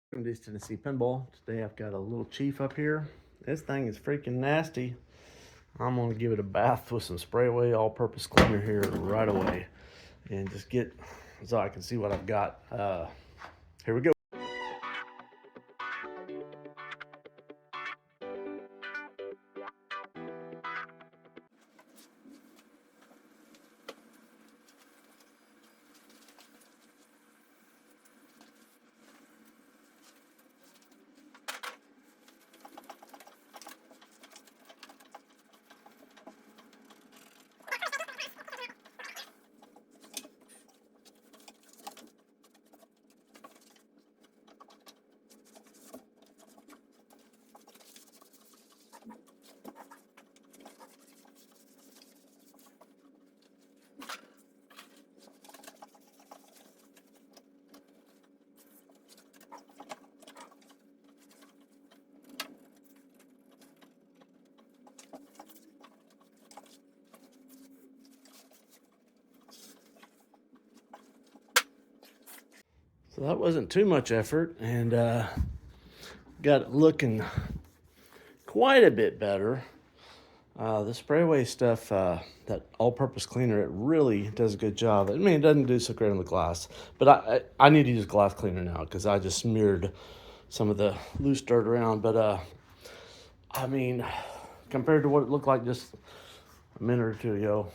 From East Tennessee Pinball. Today I've got a little Chief up here. This thing is freaking nasty. I'm gonna give it a bath with some spray away all-purpose cleaner here right away, and just get so I can see what I've got. Here we go. So that wasn't too much effort, and got it looking quite a bit better. The spray away stuff, that all-purpose cleaner, it really does a good job. I mean, it doesn't do so great on the glass, but I need to use glass cleaner now because I just smeared some of the loose dirt around. But I mean, compared to what it looked like just a minute or two ago,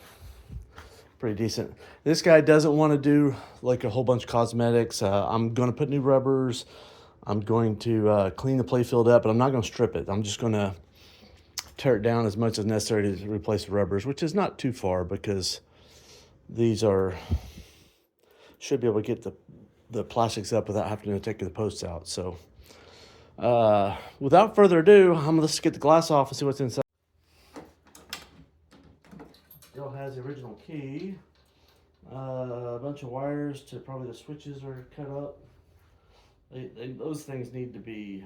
pretty decent. This guy doesn't want to do like a whole bunch of cosmetics. I'm going to put new rubbers. I'm going to clean the playfield up, but I'm not going to strip it. I'm just going to tear it down as much as necessary to replace the rubbers, which is not too far because these should be able to get the plastics up without having to take the posts out. So without further ado, let's get the glass off and see what's inside. Still has the original key. A bunch of wires to probably the switches are cut up. Those things need to be.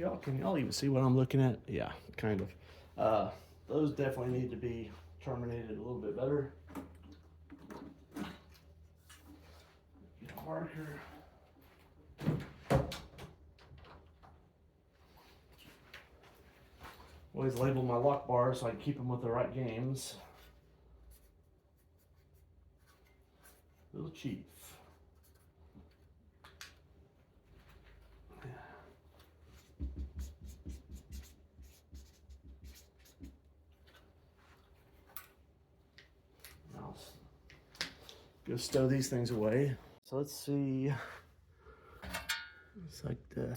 Oh, can y'all even see what I'm looking at? Yeah, kind of. Those definitely need to be terminated a little bit better. Get a marker. Always label my lock bars so I can keep them with the right games. Little Chief. Now, go stow these things away. So let's see. It's like the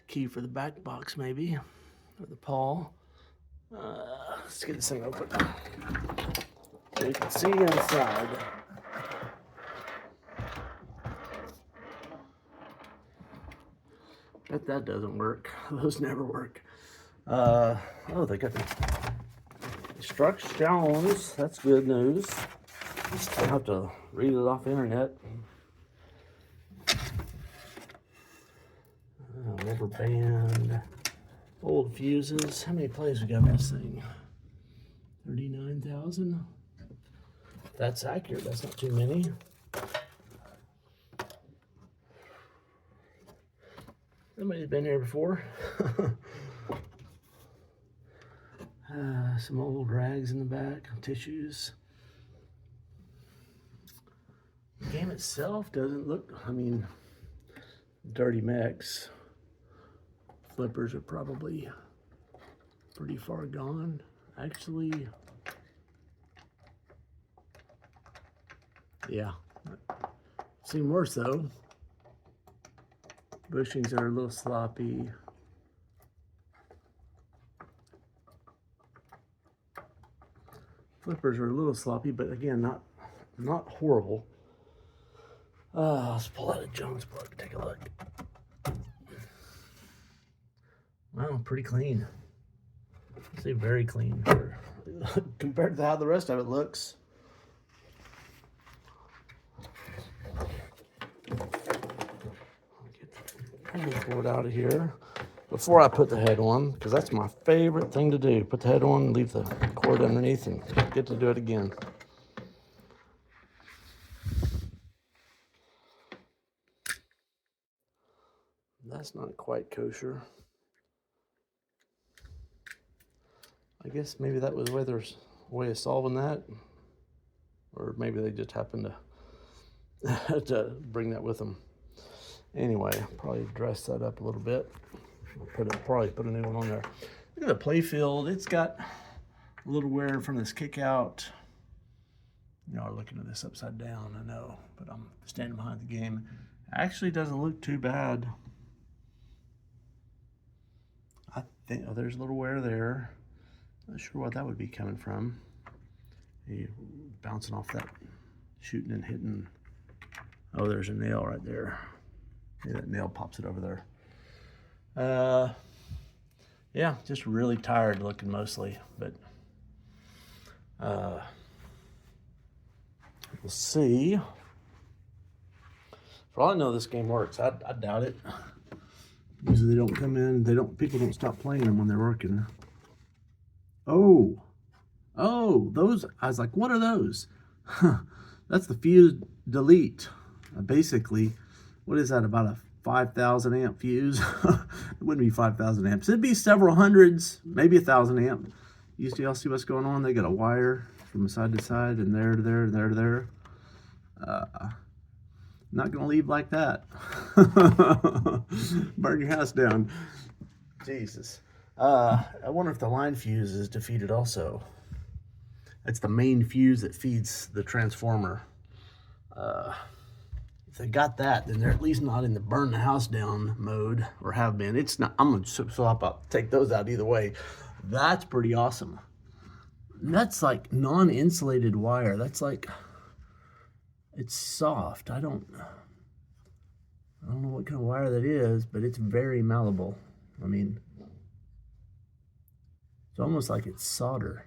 key for the back box, maybe, or the paw. Let's get this thing open so you can see inside. Bet that doesn't work. Those never work. Oh, they got the instructions. That's good news. Just have to read it off the internet. Rubber band. Old fuses. How many plays we got in this thing? 39,000. That's accurate. That's not too many. Somebody's been here before. Some old rags in the back, tissues. The game itself doesn't look, I mean, dirty mechs. Flippers are probably pretty far gone. Actually, yeah. Seem worse though. Bushings are a little sloppy. Flippers are a little sloppy, but again, not horrible. Let's pull out a Jones plug, take a look. Wow, pretty clean. I'd say very clean compared to how the rest of it looks. I'll get the cord out of here before I put the head on, because that's my favorite thing to do. Put the head on, leave the cord underneath, and get to do it again. That's not quite kosher. I guess maybe that was there's a way of solving that. Or maybe they just happened to, to bring that with them. Anyway, I'll probably dress that up a little bit. I'll probably put a new one on there. Look at the Playfield. It's got a little wear from this kick out. Y'all are looking at this upside down, I know, but I'm standing behind the game. Actually doesn't look too bad. I think, oh, there's a little wear there. Not sure what that would be coming from. You bouncing off that, shooting and hitting. Oh, there's a nail right there. Yeah, that nail pops it over there. Yeah, just really tired looking mostly, but we'll see. For all I know, this game works. I doubt it. Usually they don't come in. People don't stop playing them when they're working. Oh, those. I was like, what are those? Huh, that's the fuse delete. Basically, what is that? About a 5,000 amp fuse? It wouldn't be 5,000 amps. It'd be several hundreds, maybe 1,000 amp. Y'all see what's going on? They got a wire from side to side, and there to there, and there to there. Not gonna leave like that. Burn your house down. Jesus. I wonder if the line fuse is defeated also. That's the main fuse that feeds the transformer. If they got that, then they're at least not in the burn the house down mode, or have been. It's not. I'm gonna swap out, take those out either way. That's pretty awesome. That's like non-insulated wire. That's like, it's soft. I don't know what kind of wire that is, but it's very malleable. I mean, it's almost like it's solder,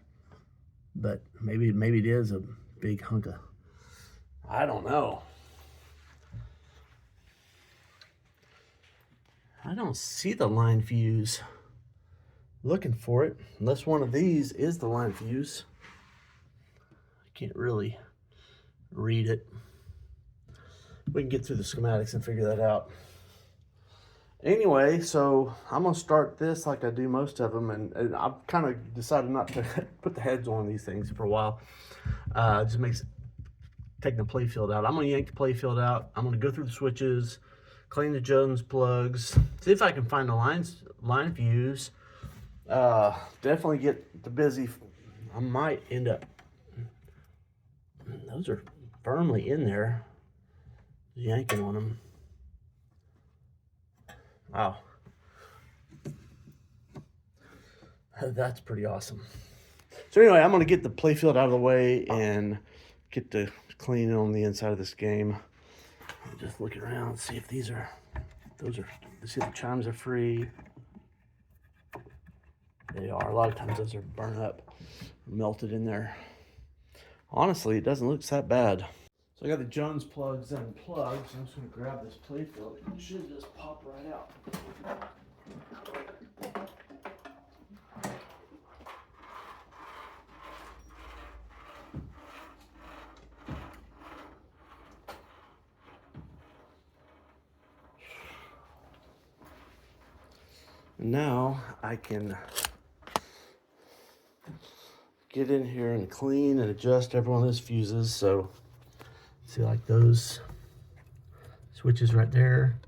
but maybe it is a big hunk of, I don't know. I don't see the line fuse. Looking for it, unless one of these is the line fuse. I can't really read it. We can get through the schematics and figure that out. Anyway, so I'm gonna start this like I do most of them, and I've kind of decided not to put the heads on these things for a while. It just makes taking the Playfield out. I'm gonna yank the Playfield out. I'm gonna go through the switches, clean the Jones plugs, see if I can find the line fuse. Definitely get the busy. I might end up, those are firmly in there, yanking on them. Wow, that's pretty awesome. So anyway, I'm gonna get the Playfield out of the way and get to cleaning on the inside of this game. Just looking around, see if see if the chimes are free. They are. A lot of times those are burnt up, melted in there. Honestly, it doesn't look that bad. So I got the Jones plugs unplugged, so I'm just going to grab this Playfield. It should just pop right out. Now I can get in here and clean and adjust every one of those fuses. So see, like those switches right there,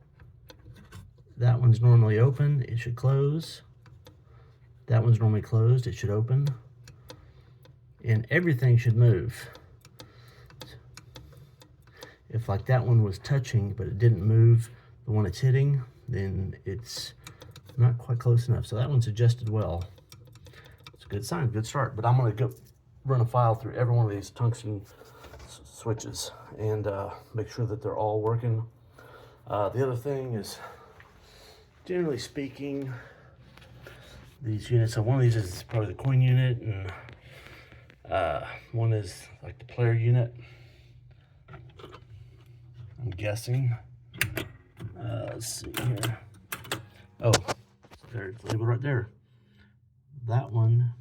that one's normally open, it should close. That one's normally closed, it should open. And everything should move. If like that one was touching but it didn't move, the one it's hitting, then it's not quite close enough. So that one's adjusted well. It's a good sign, good start. But I'm gonna go run a file through every one of these tungsten switches and make sure that they're all working. The other thing is, generally speaking, these units, so one of these is probably the coin unit, and one is like the player unit, I'm guessing. Let's see here. Oh, there's labeled right there. That one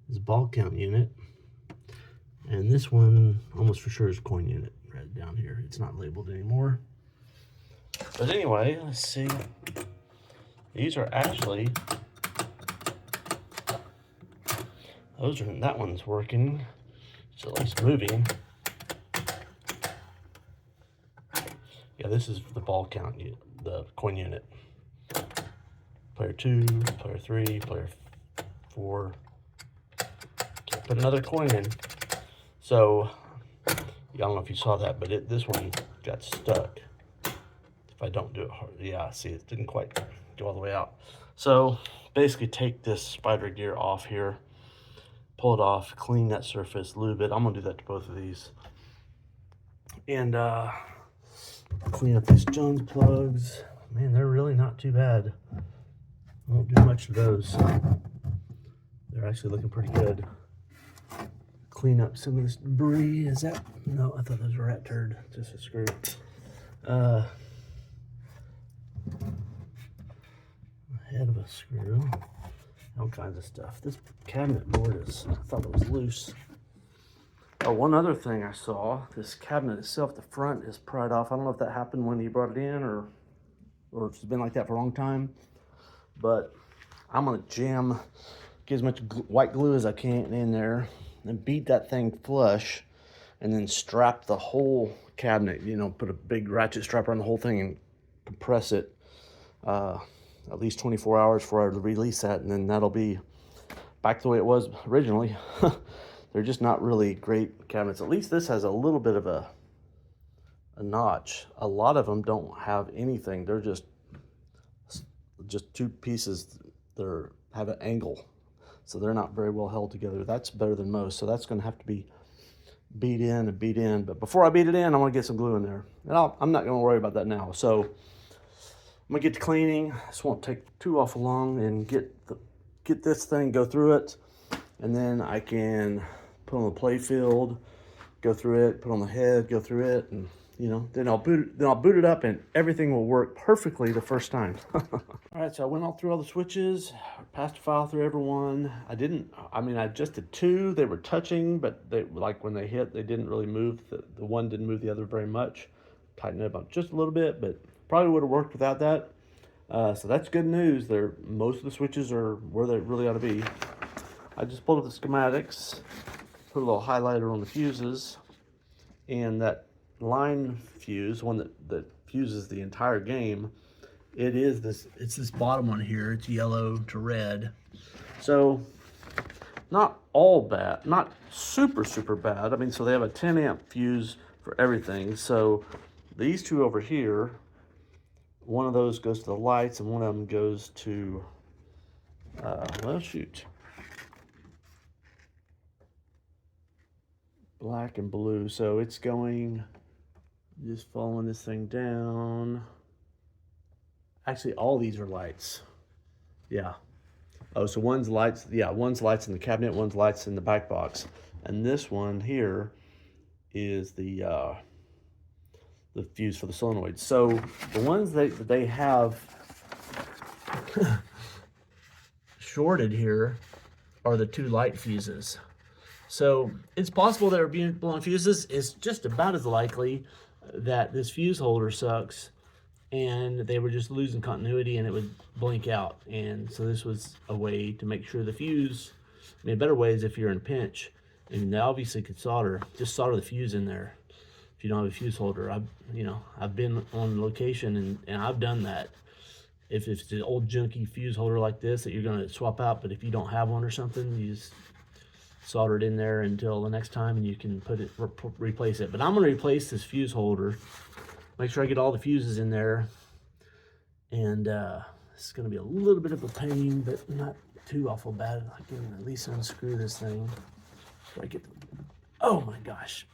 is a ball count unit, and this one almost for sure is coin unit right down here. It's not labeled anymore. But anyway, let's see. These are actually, that one's working. It's at least moving. Yeah, this is the ball count, the coin unit. Player 2, player 3, player 4. Can't put another coin in. So, I don't know if you saw that, but this one got stuck. If I don't do it hard, yeah, see, it didn't quite go all the way out. So, basically take this spider gear off here, pull it off, clean that surface, lube it. I'm gonna do that to both of these. And clean up these Jones plugs. Man, they're really not too bad. I won't do much to those. They're actually looking pretty good. Clean up some of this debris. Is that? No, I thought those were rat turd. Just a screw. Head of a screw. All kinds of stuff. This cabinet board is, I thought it was loose. Oh, one other thing I saw, this cabinet itself, the front is pried off. I don't know if that happened when he brought it in or if it's been like that for a long time. But I'm gonna get as much white glue as I can in there and beat that thing flush and then strap the whole cabinet, you know, put a big ratchet strap around the whole thing and compress it at least 24 hours before I release that, and then that'll be back the way it was originally. They're just not really great cabinets. At least this has a little bit of a notch. A lot of them don't have anything. They're just two pieces that have an angle. So they're not very well held together. That's better than most. So that's gonna have to be beat in. But before I beat it in, I wanna get some glue in there. And I'm not gonna worry about that now. So I'm gonna get to cleaning. This won't take too awful long, and get this thing, go through it. And then I can put on the Playfield, go through it, put on the head, go through it, and you know, then I'll boot it up and everything will work perfectly the first time. All right, so I went all through all the switches, passed a file through every one. I just did 2. They were touching, but like when they hit, they didn't really move. The one didn't move the other very much. Tightened it up just a little bit, but probably would have worked without that. So that's good news. Most of the switches are where they really ought to be. I just pulled up the schematics, put a little highlighter on the fuses, and that line fuse, one that fuses the entire game, it's this bottom one here. It's yellow to red. So not all bad, not super bad. I mean, so they have a 10 amp fuse for everything. So these two over here, one of those goes to the lights and one of them goes to, well, shoot, black and blue. So it's going, just following this thing down. Actually, all these are lights. Yeah. Oh, so one's lights. Yeah, one's lights in the cabinet, one's lights in the back box, and this one here is the fuse for the solenoid. So the ones that they have shorted here are the 2 light fuses. So it's possible they're being blown fuses. It's just about as likely that this fuse holder sucks and they were just losing continuity and it would blink out. And so this was a way to make sure the fuse, I mean, a better way is if you're in a pinch, and they obviously could just solder the fuse in there if you don't have a fuse holder. I've been on location and I've done that. If it's an old junky fuse holder like this that you're gonna swap out, but if you don't have one or something, you just solder it in there until the next time and you can replace it. But I'm gonna replace this fuse holder, make sure I get all the fuses in there, and it's gonna be a little bit of a pain, but not too awful bad. I can at least unscrew this thing before I get oh my gosh,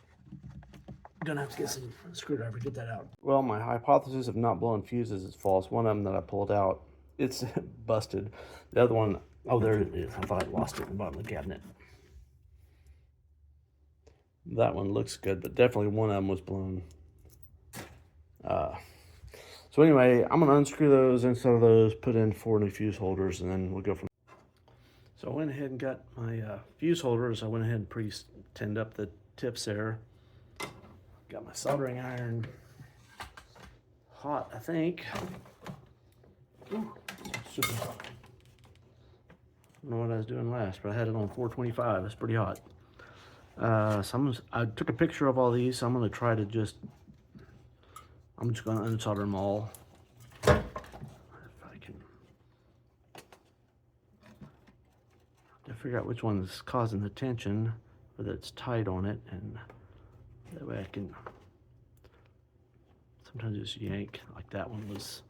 I'm gonna have to get some screwdriver to get that out. Well, my hypothesis of not blowing fuses is false. One of them that I pulled out, it's busted. The other one, oh, there it is. I thought I lost it in the bottom of the cabinet. That one looks good, but definitely one of them was blown. So anyway, I'm gonna unscrew those, insert those, put in 4 new fuse holders, and then we'll go from there. So I went ahead and got my fuse holders. I went ahead and pre-tinned up the tips there. Got my soldering iron hot, I think. Ooh, super hot. I don't know what I was doing last, but I had it on 425. It's pretty hot. So I took a picture of all these, so I'm going to try to I'm just going to unsolder them all. If I can to figure out which one's causing the tension, whether it's tight on it, and that way I can sometimes just yank, like that one was.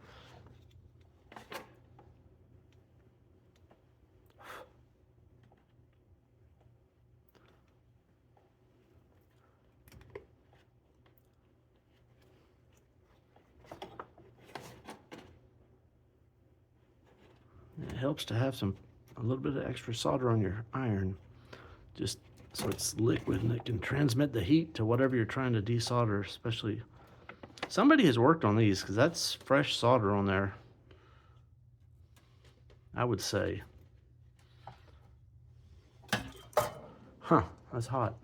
It helps to have a little bit of extra solder on your iron, just so it's liquid and it can transmit the heat to whatever you're trying to desolder. Especially, somebody has worked on these, because that's fresh solder on there, I would say. Huh, that's hot.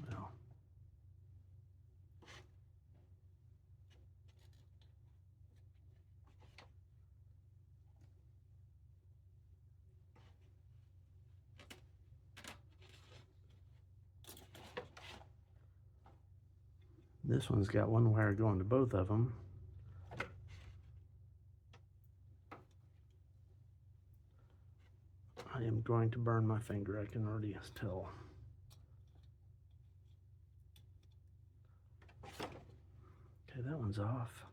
Well, this one's got one wire going to both of them. I am going to burn my finger, I can already tell. Okay, that one's off.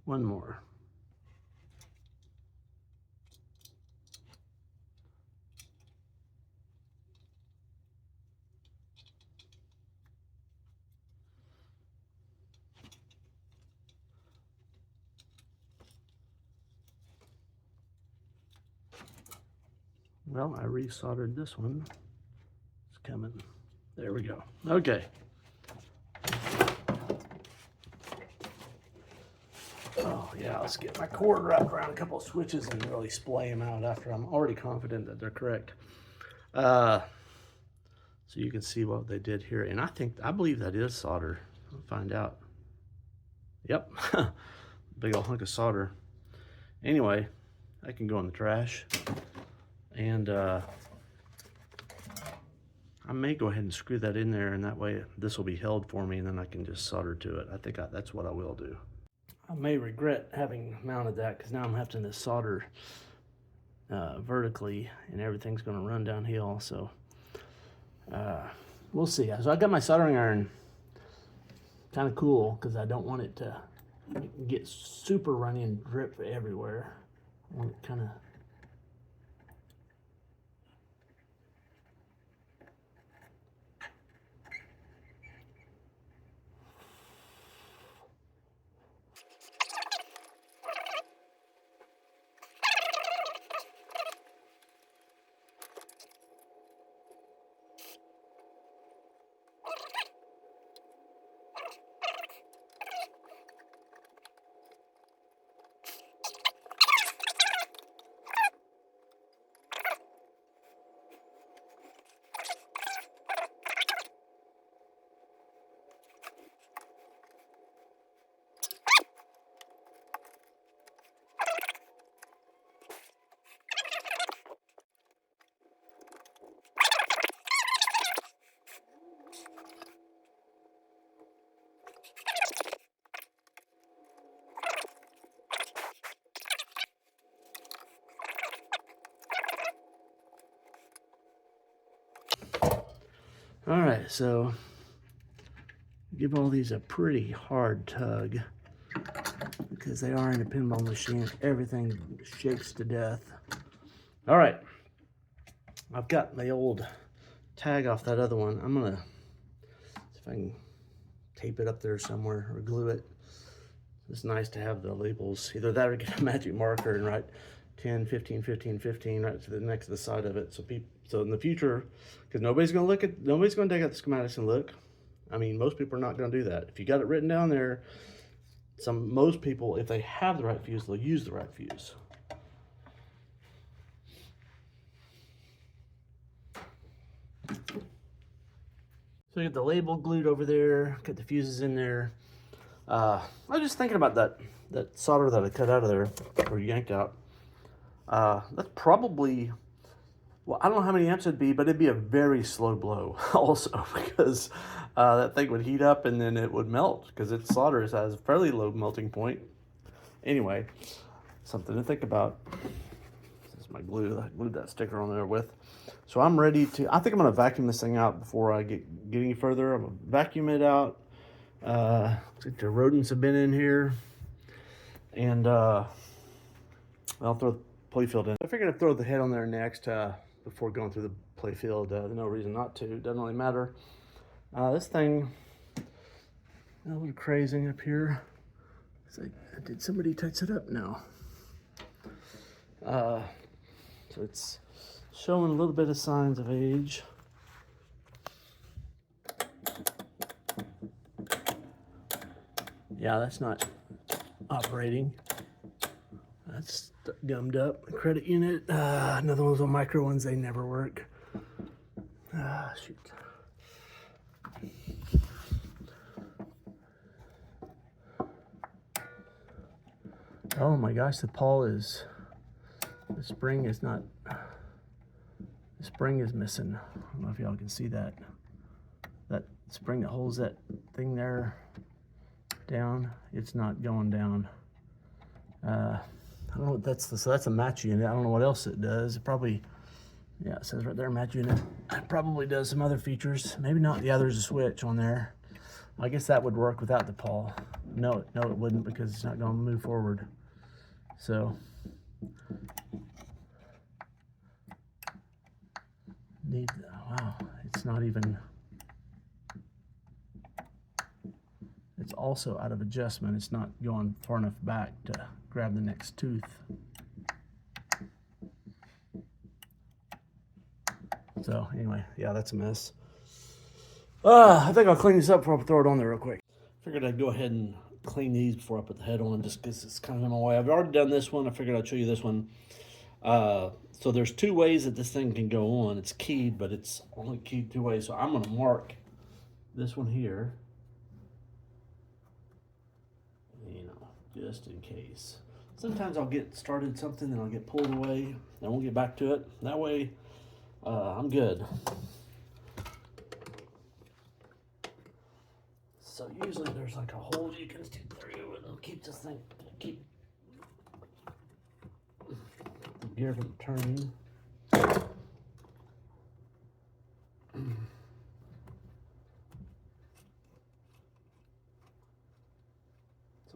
One more. Well, I resoldered this one. It's coming. There we go. Okay. Oh yeah, let's get my cord wrapped around a couple of switches and really splay them out after I'm already confident that they're correct. So you can see what they did here, and I believe that is solder. I'll find out. Yep, big old hunk of solder. Anyway, I can go in the trash, and I may go ahead and screw that in there, and that way this will be held for me, and then I can just solder to it. I think that's what I will do. I may regret having mounted that, because now I'm having to solder vertically, and everything's going to run downhill. So we'll see. So I got my soldering iron kind of cool, because I don't want it to get super runny and drip everywhere. I want it kind of. All right, so give all these a pretty hard tug, because they are in a pinball machine. Everything shakes to death. All right, I've got my old tag off that other one. I'm gonna see if I can tape it up there somewhere or glue it. It's nice to have the labels, either that or get a magic marker and write 10, 15, 15, 15 right to the next to the side of it. So in the future, because nobody's gonna take out the schematics and look. I mean, most people are not gonna do that. If you got it written down there, most people, if they have the right fuse, they'll use the right fuse. So you get the label glued over there, got the fuses in there. I was just thinking about that solder that I cut out of there, or yanked out. That's probably, well, I don't know how many amps it'd be, but it'd be a very slow blow also, because that thing would heat up and then it would melt, because its solder has a fairly low melting point. Anyway, something to think about. This is my glue. I glued that sticker on there with. So I'm ready to, I think I'm going to vacuum this thing out before I get any further. I'm going to vacuum it out. Looks like the rodents have been in here. And I'll throw Playfield in. I figured I'd throw the head on there next before going through the Playfield. There's no reason not to. Doesn't really matter. This thing, a little crazy up here. It's like, did somebody touch it up? No. So it's showing a little bit of signs of age. Yeah, that's not operating. That's gummed up. Credit unit. Another one of those micro ones, they never work. Shoot. Oh my gosh, the spring is not, the spring is missing. I don't know if y'all can see that. That spring that holds that thing there down, it's not going down. I don't know what so that's a match unit. I don't know what else it does. It probably, yeah, it says right there, match unit. It probably does some other features. Maybe not. Yeah, there's a switch on there. I guess that would work without the pawl. No, it wouldn't, because it's not going to move forward. So, wow, it's not even, it's also out of adjustment. It's not going far enough back to grab the next tooth. So anyway, yeah, that's a mess. I think I'll clean this up before I throw it on there real quick. Figured I'd go ahead and clean these before I put the head on, just because it's kind of in my way. I've already done this one. I figured I'd show you this one. So there's two ways that this thing can go on. It's keyed, but it's only keyed two ways. So I'm going to mark this one here, you know, just in case. Sometimes I'll get started something and I'll get pulled away. I won't get back to it. That way, I'm good. So usually there's like a hole you can stick through, and it'll keep this thing, keep the gear from turning. So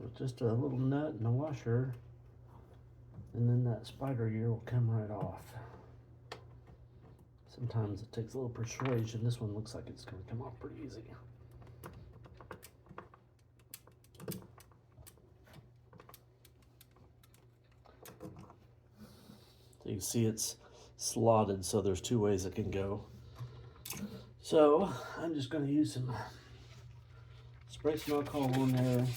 it's just a little nut and a washer, and then that spider gear will come right off. Sometimes it takes a little persuasion. This one looks like it's going to come off pretty easy. You can see it's slotted, so there's two ways it can go. So I'm just going to use some spray some alcohol on there,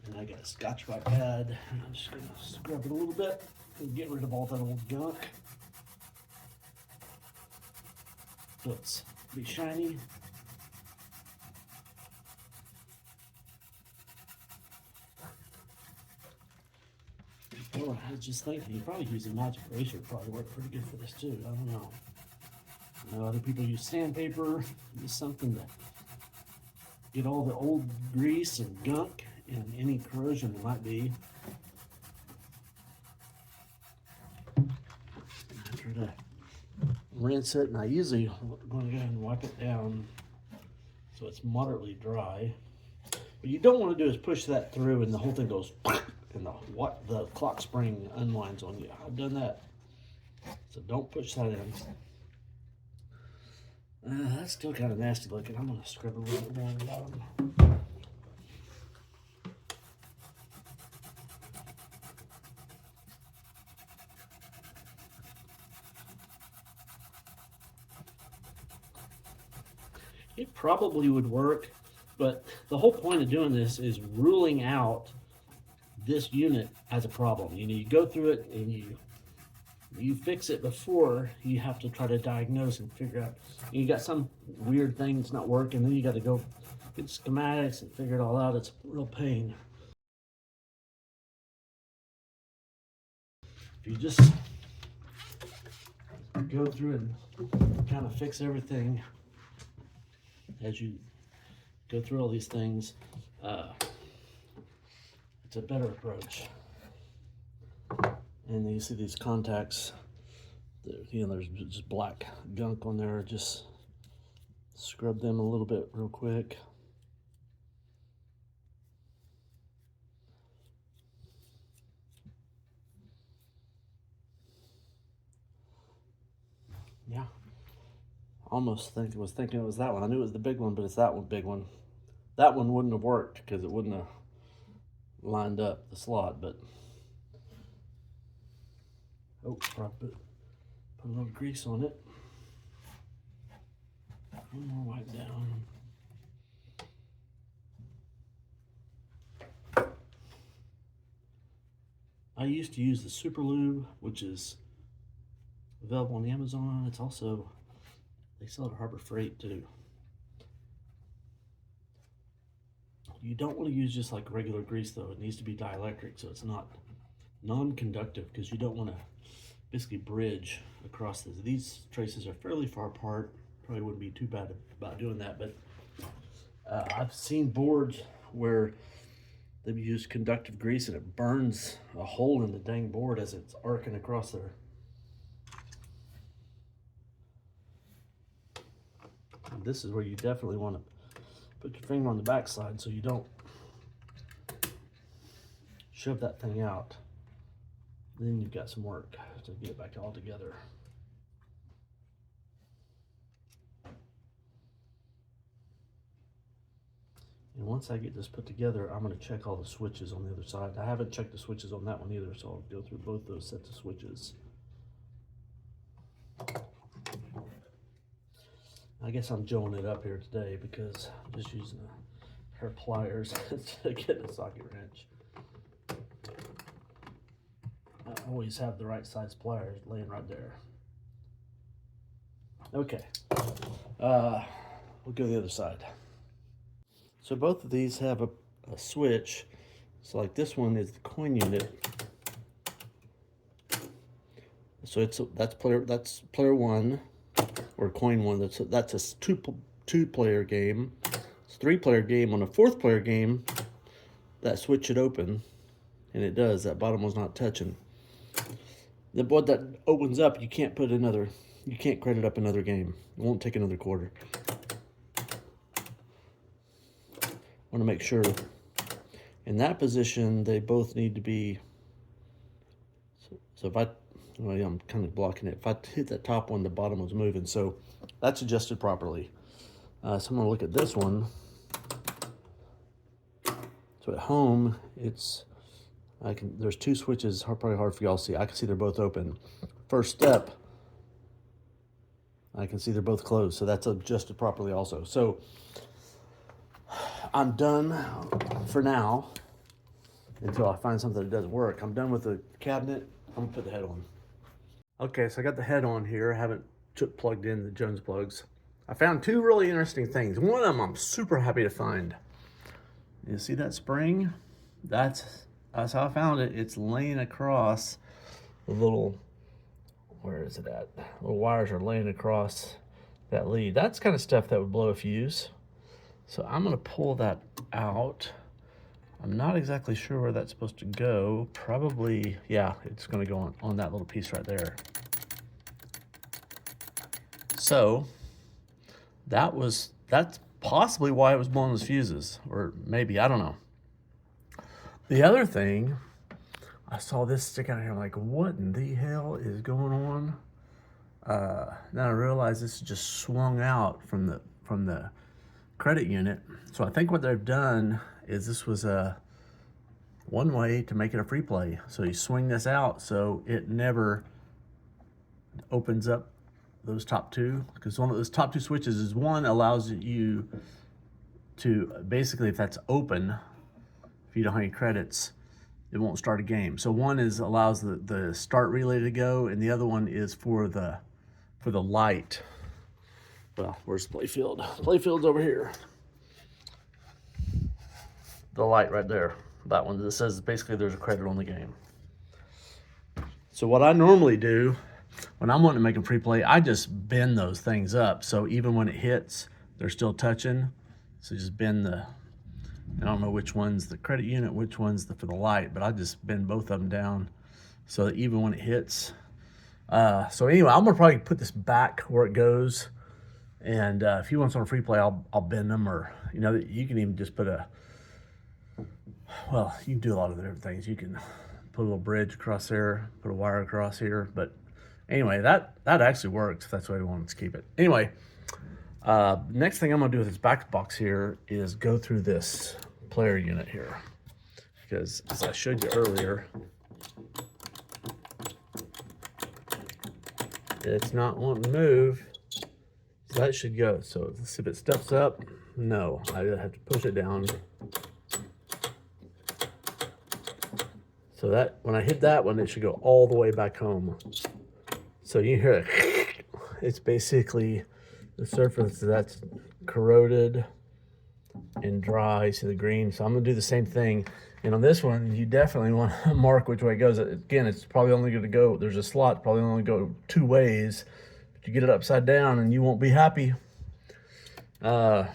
and I got a Scotch-Brite pad, and I'm just going to scrub it a little bit and get rid of all that old gunk. So it's be shiny. Well, I was just thinking, you probably use a magic eraser, probably work pretty good for this too. I don't know. I know other people use sandpaper, use something to get all the old grease and gunk and any corrosion there might be. After to rinse it, and I usually going to go ahead and wipe it down so it's moderately dry. What you don't want to do is push that through and the whole thing goes and the clock spring unwinds on you. I've done that, so don't push that in. That's still kind of nasty looking. I'm going to scrub a little bit more on the bottom. It probably would work, but the whole point of doing this is ruling out this unit as a problem. You know, you go through it and you you fix it before you have to try to diagnose and figure out. You got some weird thing that's not working, then you got to go get schematics and figure it all out. It's a real pain. If you just go through and kind of fix everything as you go through all these things, it's a better approach. And then you see these contacts, you know, there's just black gunk on there. Just scrub them a little bit real quick. Yeah, almost was thinking it was that one. I knew it was the big one, but it's that one, big one. That one wouldn't have worked because it wouldn't have lined up the slot, but oh, probably put a little grease on it. One more wipe down. I used to use the Super Lube, which is available on Amazon. It's also, they sell it at Harbor Freight too. You don't want to use just like regular grease though. It needs to be dielectric, so it's not non-conductive, because you don't want to basically bridge across this. These traces are fairly far apart. Probably wouldn't be too bad about doing that, but I've seen boards where they've used conductive grease and it burns a hole in the dang board as it's arcing across there. And this is where you definitely want to put your finger on the backside so you don't shove that thing out. Then you've got some work to get it back all together. And once I get this put together, I'm going to check all the switches on the other side. I haven't checked the switches on that one either, so I'll go through both those sets of switches. I guess I'm joeing it up here today because I'm just using a pair of pliers to get the socket wrench. I always have the right size pliers laying right there. Okay, we'll go to the other side. So both of these have a switch. So like this one is the coin unit. So that's player one, or coin one. That's a two player game. It's a 3-player game. On a 4th player game, that switch should open, and it does. That bottom one's not touching. The board that opens up, you can't credit up another game. It won't take another quarter. Want to make sure in that position they both need to be. So if I'm kind of blocking it. If I hit that top one, the bottom was moving. So that's adjusted properly. So I'm going to look at this one. So at home, there's 2 switches, probably hard for y'all to see. I can see they're both open. First step, I can see they're both closed. So that's adjusted properly also. So I'm done for now until I find something that doesn't work. I'm done with the cabinet. I'm gonna put the head on. Okay, so I got the head on here. I haven't plugged in the Jones plugs. I found 2 really interesting things. One of them I'm super happy to find. You see that spring? That's how I found it. It's laying across the little, where is it at? Little wires are laying across that lead. That's kind of stuff that would blow a fuse. So I'm gonna pull that out. I'm not exactly sure where that's supposed to go. Probably, yeah, it's gonna go on that little piece right there. So that's possibly why it was blowing those fuses, or maybe, I don't know. The other thing, I saw this stick out here, I'm like, what in the hell is going on? Then I realized this is just swung out from the credit unit. So I think what they've done is this was one way to make it a free play. So you swing this out so it never opens up those top 2, because one of those top 2 switches is one allows you to basically, if that's open, if you don't have any credits, it won't start a game. So one is allows the start relay to go, and the other one is for the light. Well, where's Playfield? Playfield's over here. The light right there. That one that says basically there's a credit on the game. So what I normally do when I'm wanting to make a free play, I just bend those things up. So even when it hits, they're still touching. So just bend the, I don't know which one's the credit unit, which one's for the light, but I just bend both of them down so that even when it hits. So anyway, I'm gonna probably put this back where it goes. And if you want some free play, I'll bend them, or you know, you can even just put well, you can do a lot of different things. You can put a little bridge across there, put a wire across here. But anyway, that actually works if that's the way we want to keep it. Anyway, next thing I'm gonna do with this back box here is go through this player unit here, because as I showed you earlier, it's not wanting to move. So that should go. So let's see if it steps up. No, I have to push it down. So that when I hit that one, it should go all the way back home. So you hear it. It's basically the surface that's corroded and dry. See the green. So I'm gonna do the same thing. And on this one, you definitely want to mark which way it goes. Again, it's probably only going to go. There's a slot probably only go 2 ways. You get it upside down and you won't be happy. So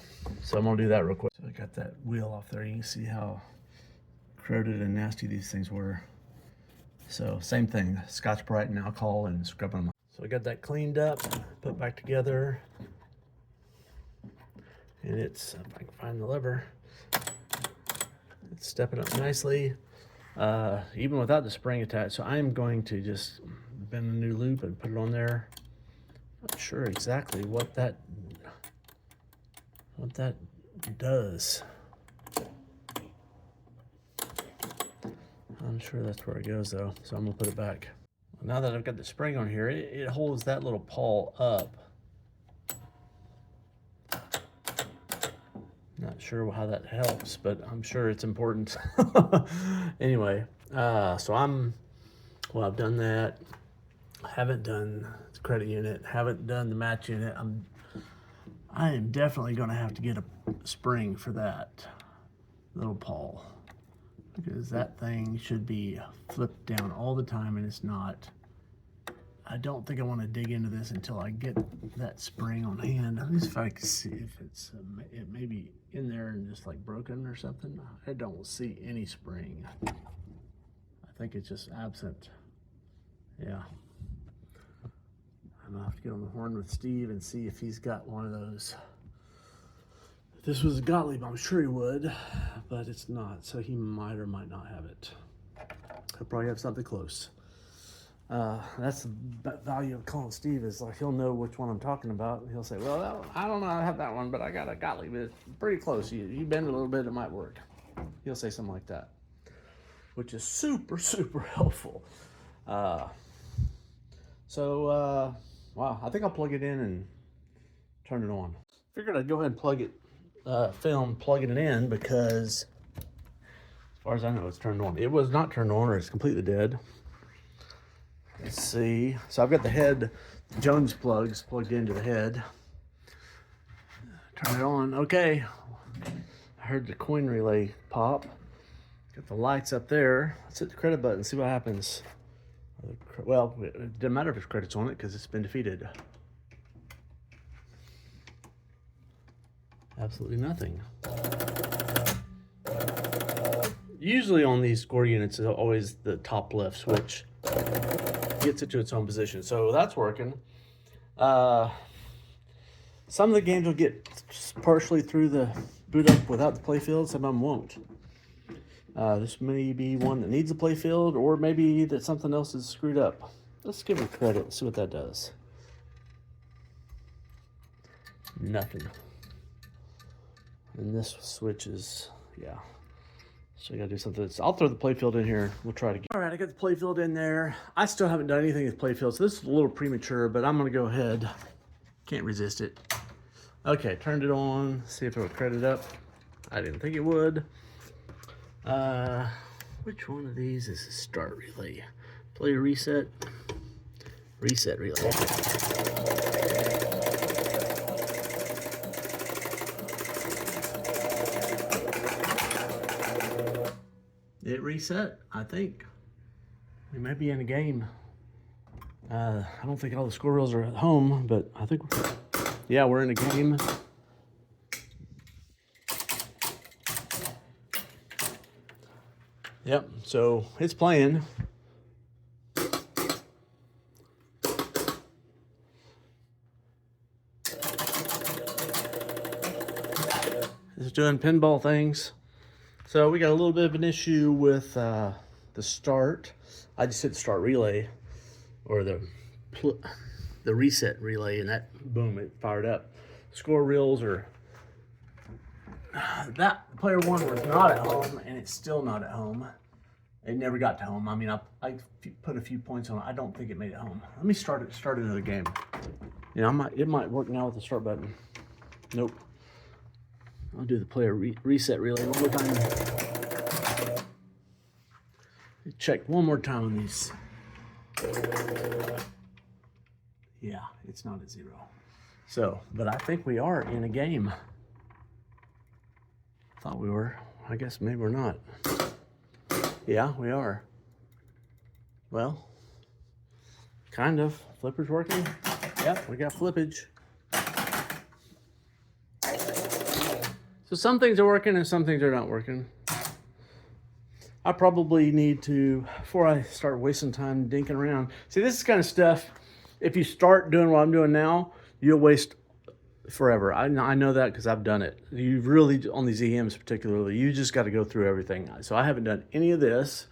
I'm gonna do that real quick. So I got that wheel off there. You can see how corroded and nasty these things were. So same thing, Scotch-Brite and alcohol and scrubbing them. So I got that cleaned up, put back together. And it's, if I can find the lever, it's stepping up nicely, even without the spring attached. So I'm going to just bend a new loop and put it on there. Not sure exactly what that does. I'm sure that's where it goes though, so I'm gonna put it back. Now that I've got the spring on here, it holds that little pawl up. Not sure how that helps, but I'm sure it's important. Anyway, so I've done that. I haven't done the credit unit, haven't done the match unit. I am definitely gonna have to get a spring for that little pawl, because that thing should be flipped down all the time and it's not. I don't think I want to dig into this until I get that spring on hand. At least if I can see if it's it may be in there and just like broken or something. I don't see any spring. I think it's just absent. Yeah. I'm gonna have to get on the horn with Steve and see if he's got one of those. If this was a Gottlieb, I'm sure he would, but it's not. So he might or might not have it. He'll probably have something close. That's the value of calling Steve, is like he'll know which one I'm talking about. He'll say, well, I don't know, I have that one, but I got a Gottlieb. It's pretty close. You bend a little bit, it might work. He'll say something like that, which is super, super helpful. Wow, I think I'll plug it in and turn it on. Figured I'd go ahead and plug it, plugging it in, because as far as I know, it's turned on. It was not turned on, or it's completely dead. Let's see. So I've got the head Jones plugs plugged into the head. Turn it on. Okay. I heard the coin relay pop. Got the lights up there. Let's hit the credit button, see what happens. Well, it doesn't matter if it's credits on it because it's been defeated. Absolutely nothing. Usually on these score units, it's always the top left switch gets it to its own position. So that's working. Some of the games will get partially through the boot up without the playfield, some of them won't. This may be one that needs a playfield, or maybe that something else is screwed up. Let's give it credit and see what that does. Nothing. And this switch is, yeah. So I gotta do something. I'll throw the playfield in here. We'll try it again. All right, I got the playfield in there. I still haven't done anything with playfield, so this is a little premature, but I'm gonna go ahead. Can't resist it. Okay, turned it on. See if it would credit up. I didn't think it would. Which one of these is a start relay? Play reset, reset relay. It reset, I think. We may be in a game. I don't think all the score reels are at home, but I think, yeah, we're in a game. Yep, so it's playing. It's doing pinball things. So we got a little bit of an issue with the start. I just hit start relay, or the reset relay, and that, boom, it fired up. Score reels are, that player one was not at home, and it's still not at home. It never got to home. I mean, I put a few points on it. I don't think it made it home. Let me start another game. You know, it might work now with the start button. Nope. I'll do the player reset relay one more time. Check one more time on these. Yeah, it's not at 0. So, but I think we are in a game. Thought we were. I guess maybe we're not. Yeah, we are. Well, kind of. Flipper's working. Yep, we got flippage. So some things are working and some things are not working. I probably need to, before I start wasting time dinking around. See, this is kind of stuff, if you start doing what I'm doing now, you'll waste forever. I know that because I've done it. You really, on these EMs particularly, you just got to go through everything. So I haven't done any of this.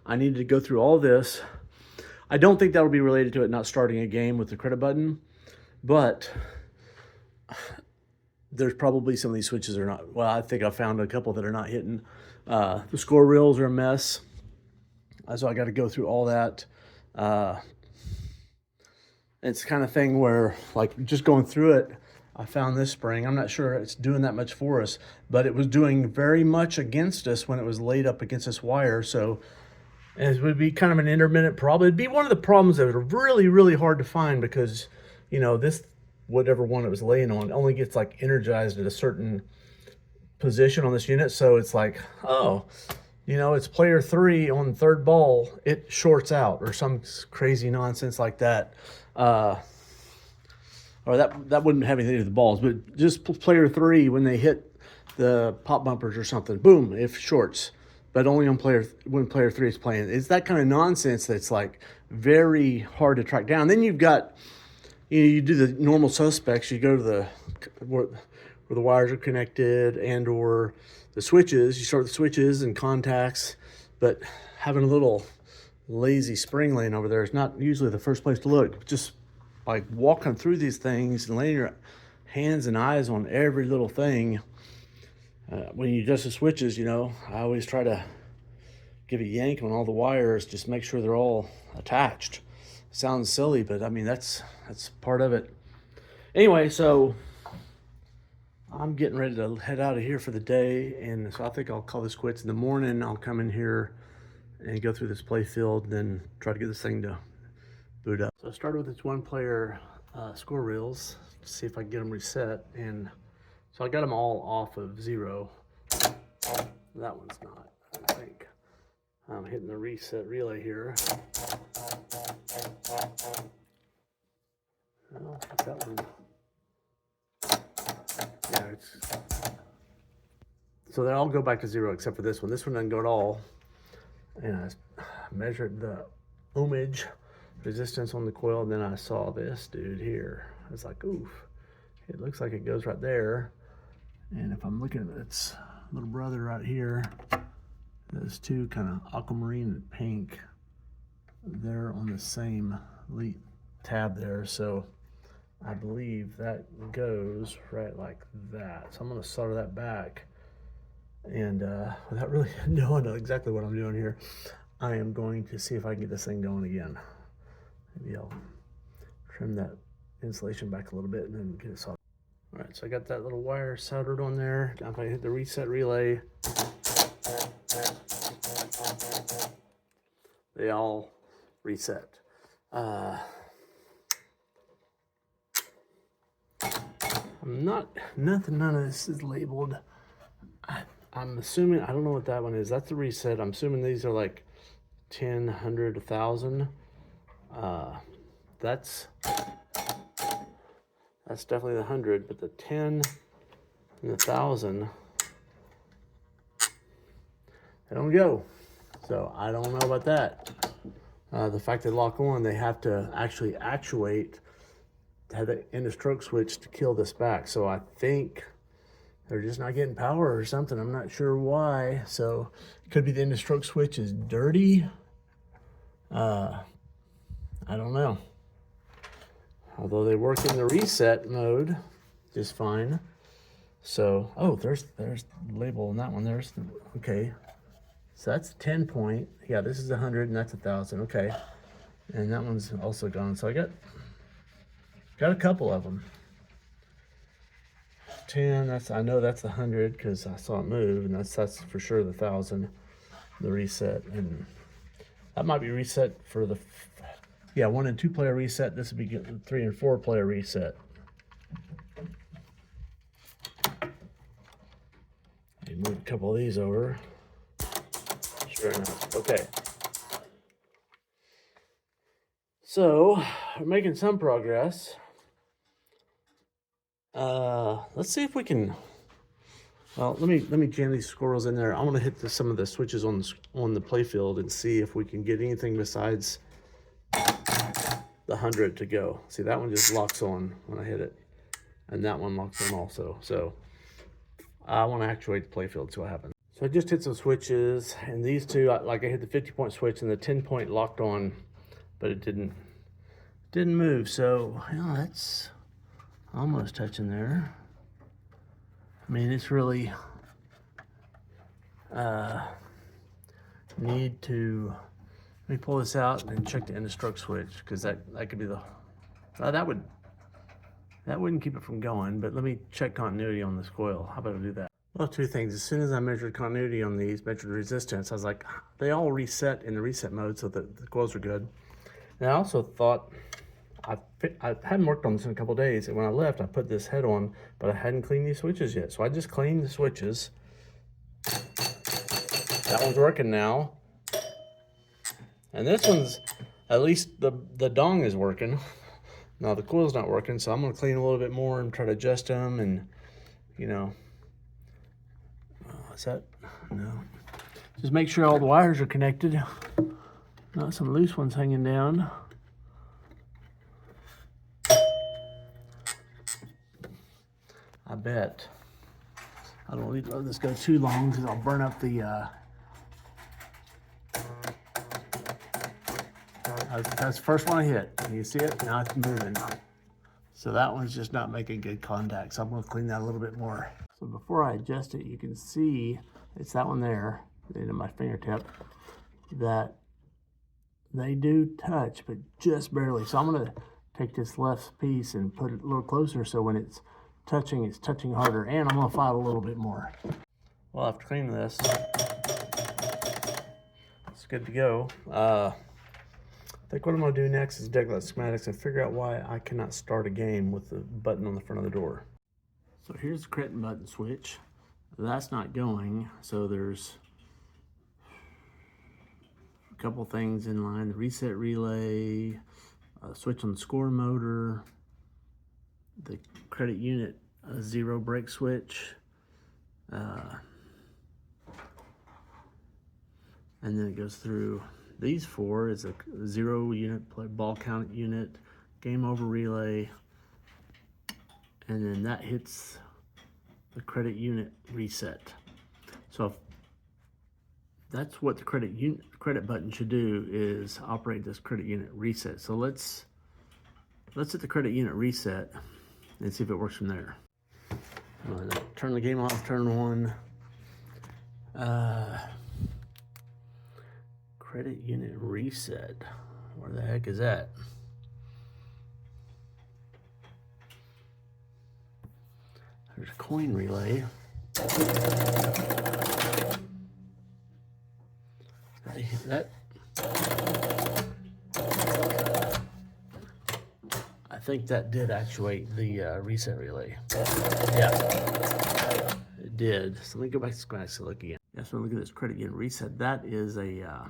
I need to go through all this. I don't think that'll be related to it not starting a game with the credit button, but there's probably some of these switches are not, well, I think I found a couple that are not hitting. The score reels are a mess. So I got to go through all that. It's the kind of thing where, like, just going through it, I found this spring. I'm not sure it's doing that much for us, but it was doing very much against us when it was laid up against this wire. So it would be kind of an intermittent problem. It'd be one of the problems that are really, really hard to find because, you know, this, whatever one it was laying on, only gets like energized at a certain position on this unit. So it's like, oh, you know, it's player 3 on third ball, it shorts out or some crazy nonsense like that. Or that wouldn't have anything to do with the balls, but just player 3, when they hit the pop bumpers or something, boom, it shorts. But only on when player 3 is playing. It's that kind of nonsense that's like very hard to track down. Then you've got, you do the normal suspects. You go to where the wires are connected and or the switches. You start the switches and contacts, but having a little lazy spring laying over there is not usually the first place to look. Just like walking through these things and laying your hands and eyes on every little thing. When you adjust the switches, you know, I always try to give a yank on all the wires, just make sure they're all attached. Sounds silly, but I mean, that's part of it. Anyway, so I'm getting ready to head out of here for the day, and so I think I'll call this quits. In the morning, I'll come in here and go through this Playfield, then try to get this thing to boot up. So I started with this one player score reels to see if I can get them reset, and so I got them all off of 0. That one's not, I think. I'm hitting the reset relay here. No, that one. Yeah, so they all go back to 0 except for this one. This one doesn't go at all. And I measured the ohmage resistance on the coil, and then I saw this dude here. I was like, oof, it looks like it goes right there. And if I'm looking at its little brother right here, those two kind of aquamarine and pink, they're on the same tab there. So I believe that goes right like that. So I'm going to solder that back. And without really knowing exactly what I'm doing here, I am going to see if I can get this thing going again. Maybe I'll trim that insulation back a little bit and then get it soldered. All right, so I got that little wire soldered on there. Now if I hit the reset relay, they all reset. None of this is labeled. I'm assuming, I don't know what that one is. That's the reset. I'm assuming these are like 10, 100, 1,000. That's definitely the 100, but the 10 and the 1,000, they don't go. So I don't know about that. The fact they lock on, they have to actually actuate to have the end of stroke switch to kill this back. So I think they're just not getting power or something. I'm not sure why. So it could be the end of stroke switch is dirty. I don't know. Although they work in the reset mode just fine. So, oh, there's the label on that one. Okay. So that's 10 point. Yeah, this is 100 and that's 1,000. Okay. And that one's also gone. So I got a couple of them. 10, I know that's 100 because I saw it move, and that's for sure the 1,000, the reset. And that might be reset for the, 1 and 2 player reset. This would be 3 and 4 player reset. Move a couple of these over. Sure enough. Okay. So we're making some progress. Let's see if we can. Well, let me jam these squirrels in there. I want to hit some of the switches on the playfield and see if we can get anything besides the 100 to go. See, that one just locks on when I hit it, and that one locks on also. So I want to actuate the playfield, see what happens. So I just hit some switches, and these two, like I hit the 50-point switch and the 10-point locked on, but it didn't move. So that's almost touching there. I mean, it's really need to, let me pull this out and check the end of stroke switch, because that could be the, that wouldn't keep it from going, but let me check continuity on this coil. How about I do that? Well, two things. As soon as I measured continuity on these, measured resistance, I was like, they all reset in the reset mode, so the coils are good. And I also thought, I hadn't worked on this in a couple days, and when I left, I put this head on, but I hadn't cleaned these switches yet. So I just cleaned the switches. That one's working now. And this one's, at least the dong is working. Now the coil's not working, so I'm gonna clean a little bit more and try to adjust them, and is that, no. Just make sure all the wires are connected. Not some loose ones hanging down. I bet. I don't need to let this go too long because I'll burn up the, that's the first one I hit. You see it? Now it's moving. So that one's just not making good contact. So I'm gonna clean that a little bit more. So before I adjust it, you can see it's that one there, the end of my fingertip, that they do touch, but just barely. So I'm gonna take this left piece and put it a little closer so when it's touching harder, and I'm gonna file a little bit more. Well, after cleaning this, it's good to go. I think what I'm gonna do next is dig out schematics and figure out why I cannot start a game with the button on the front of the door. So here's the credit button switch. That's not going, so there's a couple things in line. The reset relay, switch on the score motor, the credit unit 0 brake switch, and then it goes through these 4 is a 0 unit ball count unit, game over relay, and then that hits the credit unit reset. So if that's what the credit button should do, is operate this credit unit reset. So let's hit the credit unit reset and see if it works from there. I'm gonna turn the game off, turn on. Credit unit reset. Where the heck is that? There's a coin relay. That think that did actuate the reset relay. Yeah, it did. So let me go back to schematics and look again. Yeah, so look at this credit unit reset. That is a,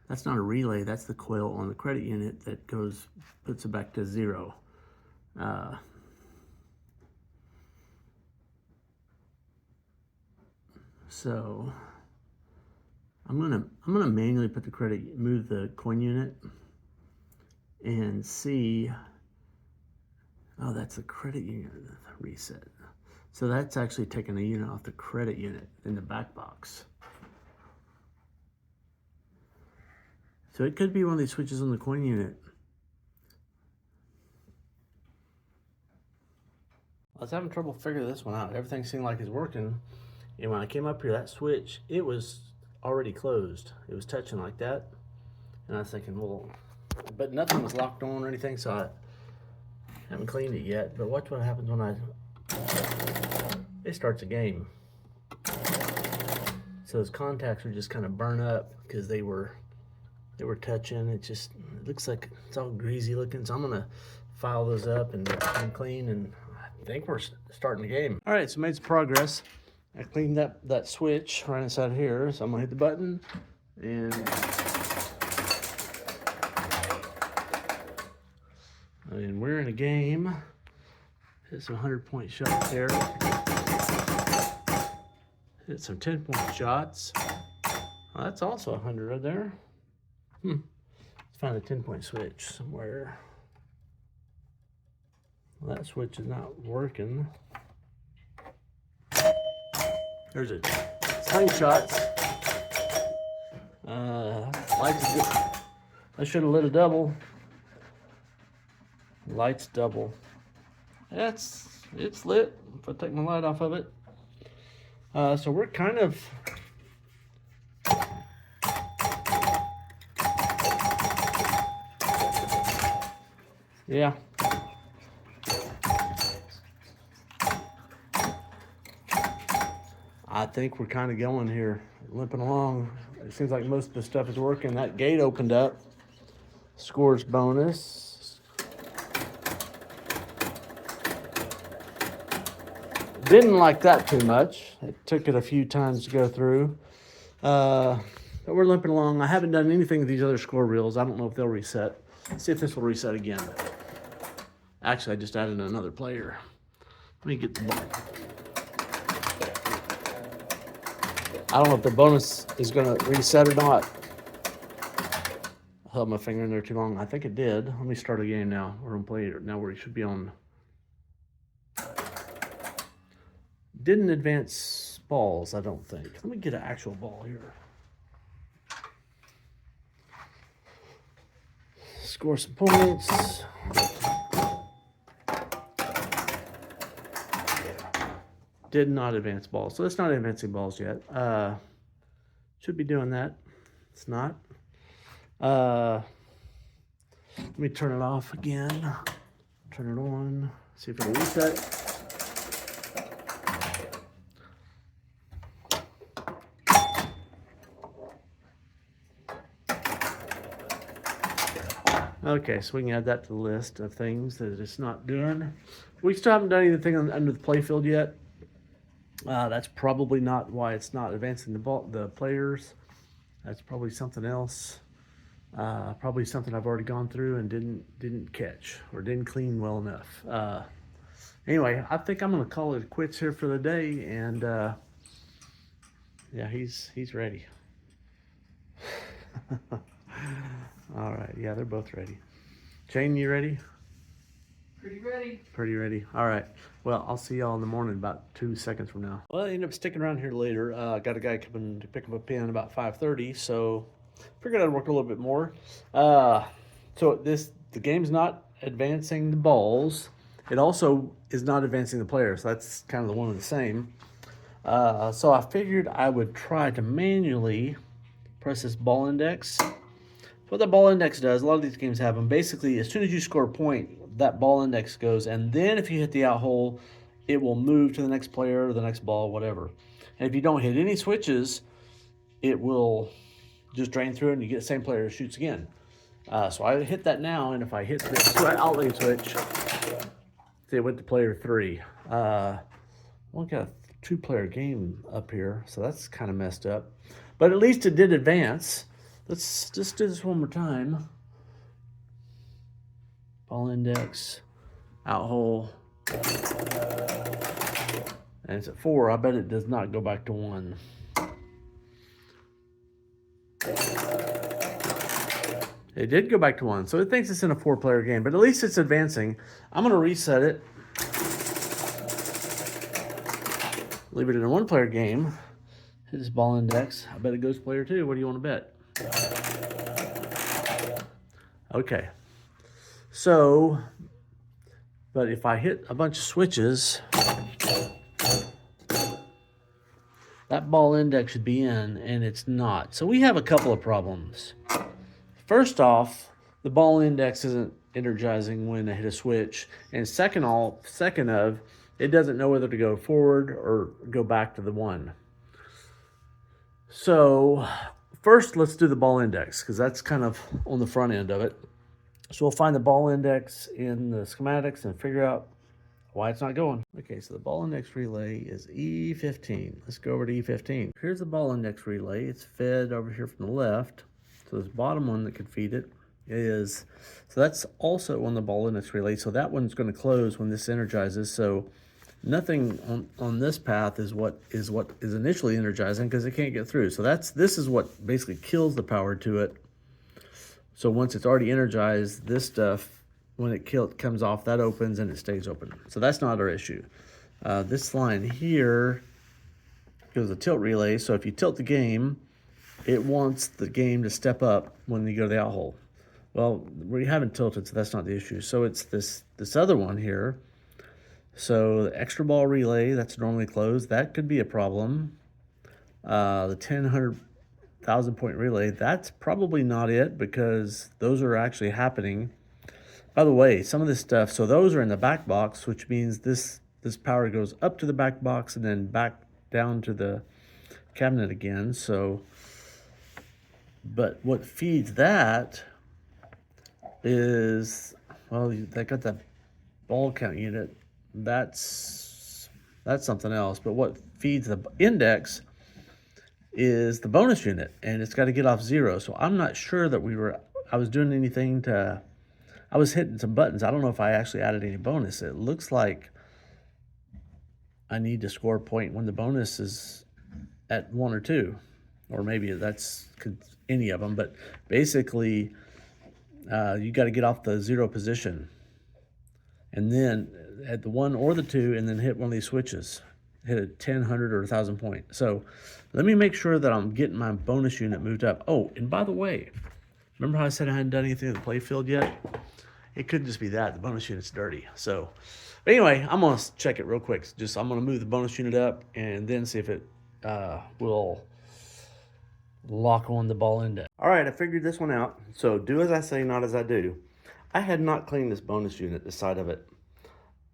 that's not a relay, that's the coil on the credit unit that puts it back to 0. So I'm gonna manually put move the coin unit and see. Oh, that's the credit unit reset. So that's actually taking a unit off the credit unit in the back box. So it could be one of these switches on the coin unit. I was having trouble figuring this one out. Everything seemed like it's working. And when I came up here, that switch, it was already closed. It was touching like that. And I was thinking, well, but nothing was locked on or anything, so I haven't cleaned it yet. But watch what happens when it starts a game. So those contacts are just kind of burn up because they were touching. It looks like it's all greasy looking. So I'm gonna file those up and clean, and I think we're starting the game. All right, so made some progress. I cleaned that switch right inside here. So I'm gonna hit the button and we're in a game. Hit some 100-point shots there. Hit some 10-point shots. Well, that's also 100 right there. Let's find a 10-point switch somewhere. Well, that switch is not working. There's a slingshots. Lights good. I should have lit a double. Lights double. It's lit if I take my light off of it. So we're kind of yeah. I think we're kind of going here, limping along. It seems like most of the stuff is working. That gate opened up. Scores bonus. Didn't like that too much. It took it a few times to go through. But we're limping along. I haven't done anything with these other score reels. I don't know if they'll reset. Let's see if this will reset again. Actually, I just added another player. Let me get the ball. I don't know if the bonus is going to reset or not. I held my finger in there too long. I think it did. Let me start a game now. We're going to play it now where it should be on. Didn't advance balls, I don't think. Let me get an actual ball here. Score some points. Did not advance balls. So it's not advancing balls yet. Should be doing that. It's not. Let me turn it off again. Turn it on. See if it'll reset. Okay, so we can add that to the list of things that it's not doing. We still haven't done anything under the Playfield yet. That's probably not why it's not advancing the players. That's probably something else. Probably something I've already gone through and didn't catch or didn't clean well enough. Anyway, I think I'm gonna call it quits here for the day, and yeah, he's ready. All right, yeah, they're both ready. Jane, you ready? Pretty ready. Pretty ready. All right. Well, I'll see y'all in the morning about 2 seconds from now. Well, I ended up sticking around here later. Got a guy coming to pick up a pin about 5:30, so figured I'd work a little bit more. So the game's not advancing the balls. It also is not advancing the players. So that's kind of the one and the same. So I figured I would try to manually press this ball index. What that ball index does, a lot of these games have them. Basically, as soon as you score a point, that ball index goes, and then if you hit the out hole, it will move to the next player or the next ball, whatever. And if you don't hit any switches, it will just drain through and you get the same player who shoots again. So I hit that now, and if I hit the outlet switch, see, it went to player 3. Well, got a 2-player game up here, so that's kind of messed up. But at least it did advance. Let's just do this one more time. Ball index, out hole. And it's at 4. I bet it does not go back to 1. It did go back to 1, so it thinks it's in a 4-player game, but at least it's advancing. I'm going to reset it. Leave it in a 1-player game. Hit this ball index. I bet it goes to player 2. What do you want to bet? Okay. So, but if I hit a bunch of switches, that ball index should be in, and it's not. So we have a couple of problems. First off, the ball index isn't energizing when I hit a switch. And second of, it doesn't know whether to go forward or go back to the 1. So first, let's do the ball index, because that's kind of on the front end of it. So we'll find the ball index in the schematics and figure out why it's not going. Okay, so the ball index relay is E15. Let's go over to E15. Here's the ball index relay. It's fed over here from the left. So this bottom one that could feed it is, so that's also on the ball index relay. So that one's going to close when this energizes. So nothing on this path is what is initially energizing, because it can't get through. So this is what basically kills the power to it. So once it's already energized, this stuff, when it comes off, that opens and it stays open. So that's not our issue. This line here goes a tilt relay. So if you tilt the game, it wants the game to step up when you go to the out hole. Well, we haven't tilted, so that's not the issue. So it's this other one here. So the extra ball relay, that's normally closed. That could be a problem. The 1,000 point relay, that's probably not it, because those are actually happening. By the way, some of this stuff, so those are in the back box, which means this power goes up to the back box and then back down to the cabinet again. So, but what feeds that is, well, they got that ball count unit. That's something else. But what feeds the index is the bonus unit, and it's got to get off 0. So I'm not sure that I was doing anything to, I was hitting some buttons. I don't know if I actually added any bonus. It looks like I need to score a point when the bonus is at 1 or 2, or maybe that's any of them. But basically, you got to get off the 0 position, and then at the 1 or the 2, and then hit one of these switches. Hit a 10, 100, or 1,000 point. So let me make sure that I'm getting my bonus unit moved up. Oh, and by the way, remember how I said I hadn't done anything to the Playfield yet? It could just be that the bonus unit's dirty. So but anyway, I'm gonna check it real quick. I'm gonna move the bonus unit up and then see if it will lock on the ball index. All right, I figured this one out. So do as I say, not as I do. I had not cleaned this bonus unit, the side of it.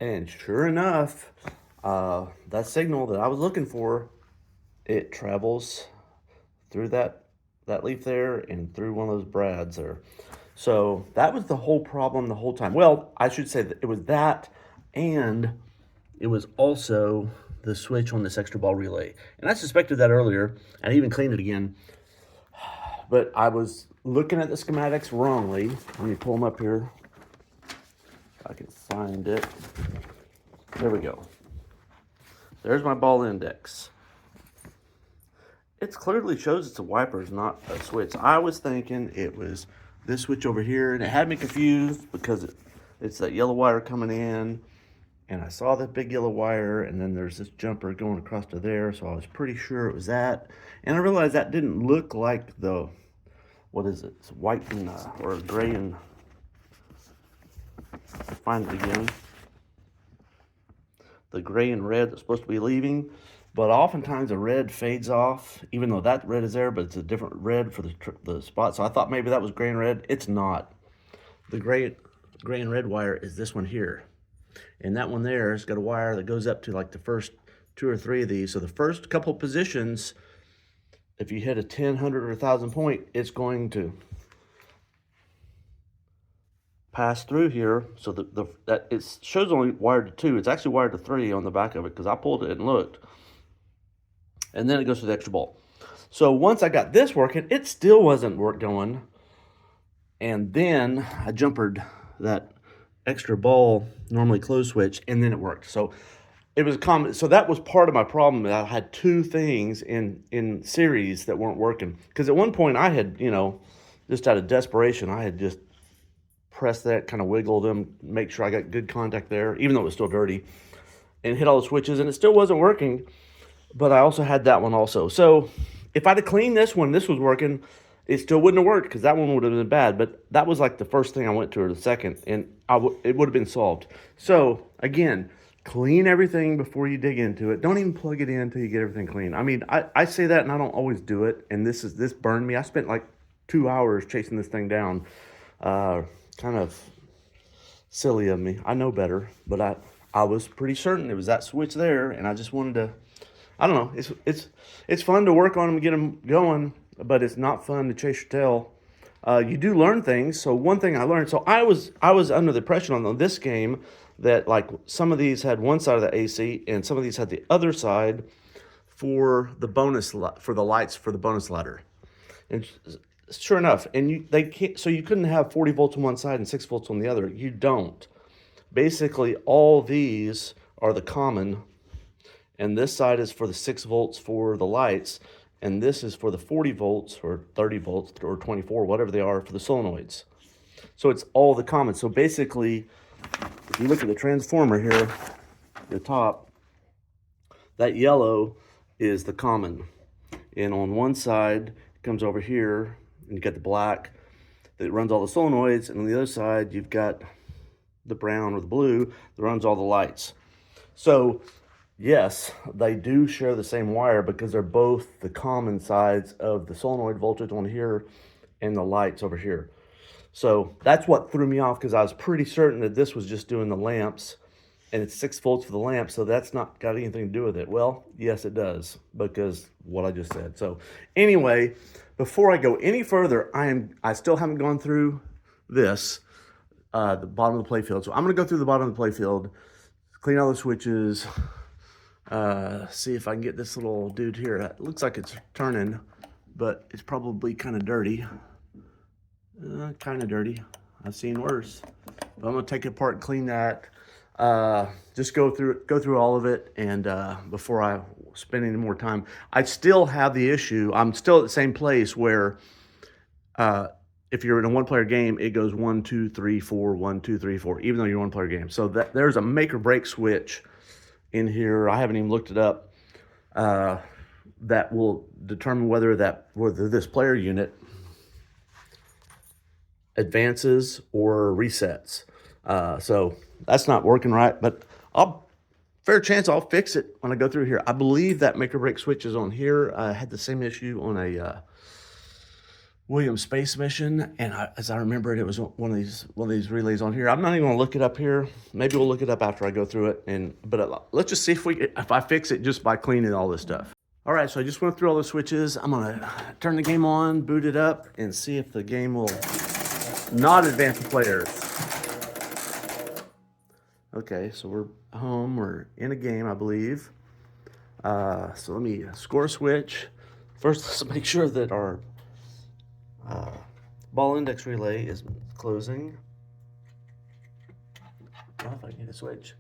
And sure enough, that signal that I was looking for, it travels through that leaf there and through one of those brads there. So that was the whole problem the whole time. Well, I should say that it was that, and it was also the switch on this extra ball relay. And I suspected that earlier. I even cleaned it again. But I was looking at the schematics wrongly. Let me pull them up here. If I can find it. There we go. There's my ball index. It clearly shows it's a wiper, it's not a switch. I was thinking it was this switch over here, and it had me confused because it's that yellow wire coming in, and I saw that big yellow wire, and then there's this jumper going across to there, so I was pretty sure it was that. And I realized that didn't look like the, what is it? It's white and, or gray and, find it again. The gray and red that's supposed to be leaving, but oftentimes the red fades off, even though that red is there, but it's a different red for the spot. So I thought maybe that was gray and red. It's not. The gray and red wire is this one here. And that one there has got a wire that goes up to like the first 2 or 3 of these. So the first couple positions, if you hit a 10, 100, or 1,000 point, it's going to pass through here. So that it shows only wired to 2. It's actually wired to 3 on the back of it because I pulled it and looked. And then it goes to the extra ball. So once I got this working, it still wasn't going. And then I jumpered that extra ball, normally close switch, and then it worked. So it was common. So that was part of my problem. I had 2 things in series that weren't working. Because at one point I had, just out of desperation, I had just pressed that, kind of wiggled them, make sure I got good contact there, even though it was still dirty, and hit all the switches, and it still wasn't working. But I also had that one also. So if I'd have cleaned this one, this was working, it still wouldn't have worked because that one would have been bad. But that was like the first thing I went to, or the second, and it would have been solved. So again, clean everything before you dig into it. Don't even plug it in until you get everything clean. I mean, I say that and I don't always do it. And this burned me. I spent like 2 hours chasing this thing down. Kind of silly of me. I know better, but I was pretty certain it was that switch there, and I just wanted to. I don't know. It's fun to work on them and get them going, but it's not fun to chase your tail. You do learn things. So one thing I learned. So I was under the impression on this game that like some of these had one side of the AC and some of these had the other side for the for the lights for the bonus ladder. And sure enough, and they can't. So you couldn't have 40 volts on one side and 6 volts on the other. You don't. Basically, all these are the common. And this side is for the 6 volts for the lights, and this is for the 40 volts or 30 volts or 24, whatever they are, for the solenoids. So it's all the common. So basically, if you look at the transformer here, the top, that yellow is the common. And on one side, it comes over here, and you got the black that runs all the solenoids, and on the other side, you've got the brown or the blue that runs all the lights. So yes, they do share the same wire because they're both the common sides of the solenoid voltage on here and the lights over here. So that's what threw me off, because I was pretty certain that this was just doing the lamps, and it's 6 volts for the lamp, so that's not got anything to do with it. Well, yes, it does, because what I just said. So anyway, before I go any further, I still haven't gone through this, the bottom of the playfield. So I'm going to go through the bottom of the playfield, clean all the switches, see if I can get this little dude here. It looks like it's turning, but it's probably kind of dirty. Kind of dirty. I've seen worse. But I'm gonna take it apart and clean that. Just go through all of it, and before I spend any more time, I still have the issue. I'm still at the same place where if you're in a one-player game, it goes 1, 2, 3, 4, 1, 2, 3, 4, even though you're a one-player game. So there's a make or break switch in here. I haven't even looked it up. That will determine whether this player unit advances or resets. So that's not working right, but fair chance I'll fix it when I go through here. I believe that make or break switch is on here. I had the same issue on a Williams space mission, and as I remember it was one of these relays on here. I'm not even gonna look it up here. Maybe we'll look it up after I go through it. But let's just see if I fix it just by cleaning all this stuff. All right, so I just went through all the switches. I'm gonna turn the game on, boot it up, and see if the game will not advance the players. Okay, so we're home. We're in a game, I believe. So let me score a switch. First, let's make sure that our ball index relay is closing. Oh, if I can hit a switch.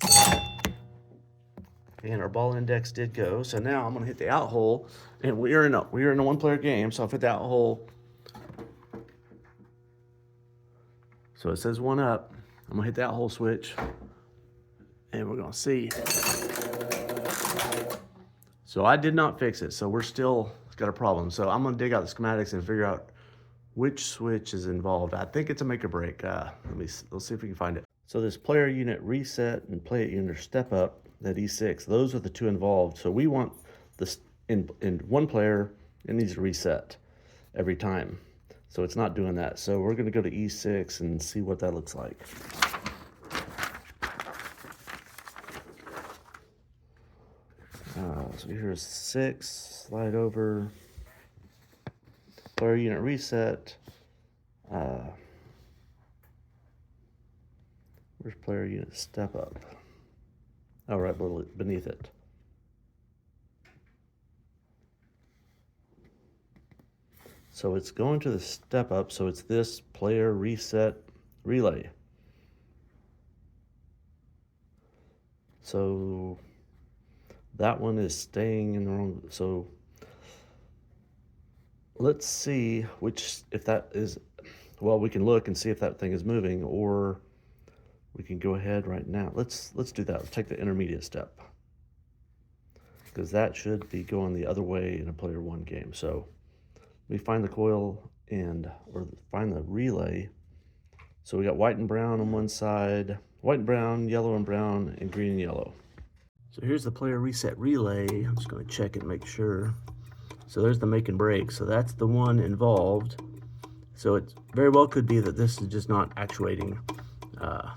And our ball index did go. So now I'm gonna hit the out hole, and we are in a one-player game. So I've hit the out hole. So it says 1 up. I'm gonna hit that whole switch, and we're gonna see. So I did not fix it. So we're still got a problem. So I'm gonna dig out the schematics and figure out which switch is involved. I think it's a make or break. Let's see if we can find it. So this player unit reset and play it unit step up, that E6, those are the 2 involved. So we want this in one player, it needs to reset every time. So it's not doing that. So we're gonna go to E6 and see what that looks like. So here's 6, slide over, player unit reset. First player unit step up. Oh, right beneath it. So it's going to the step up, so it's this player reset relay. So that one is staying in the wrong, so let's see if that is, well, we can look and see if that thing is moving, or we can go ahead right now. Let's do that. Let's take the intermediate step, because that should be going the other way in a player 1 game. So we find the coil or find the relay. So we got white and brown on one side, white and brown, yellow and brown, and green and yellow. So here's the player reset relay. I'm just going to check it and make sure. So there's the make and break. So that's the one involved. So it very well could be that this is just not actuating. I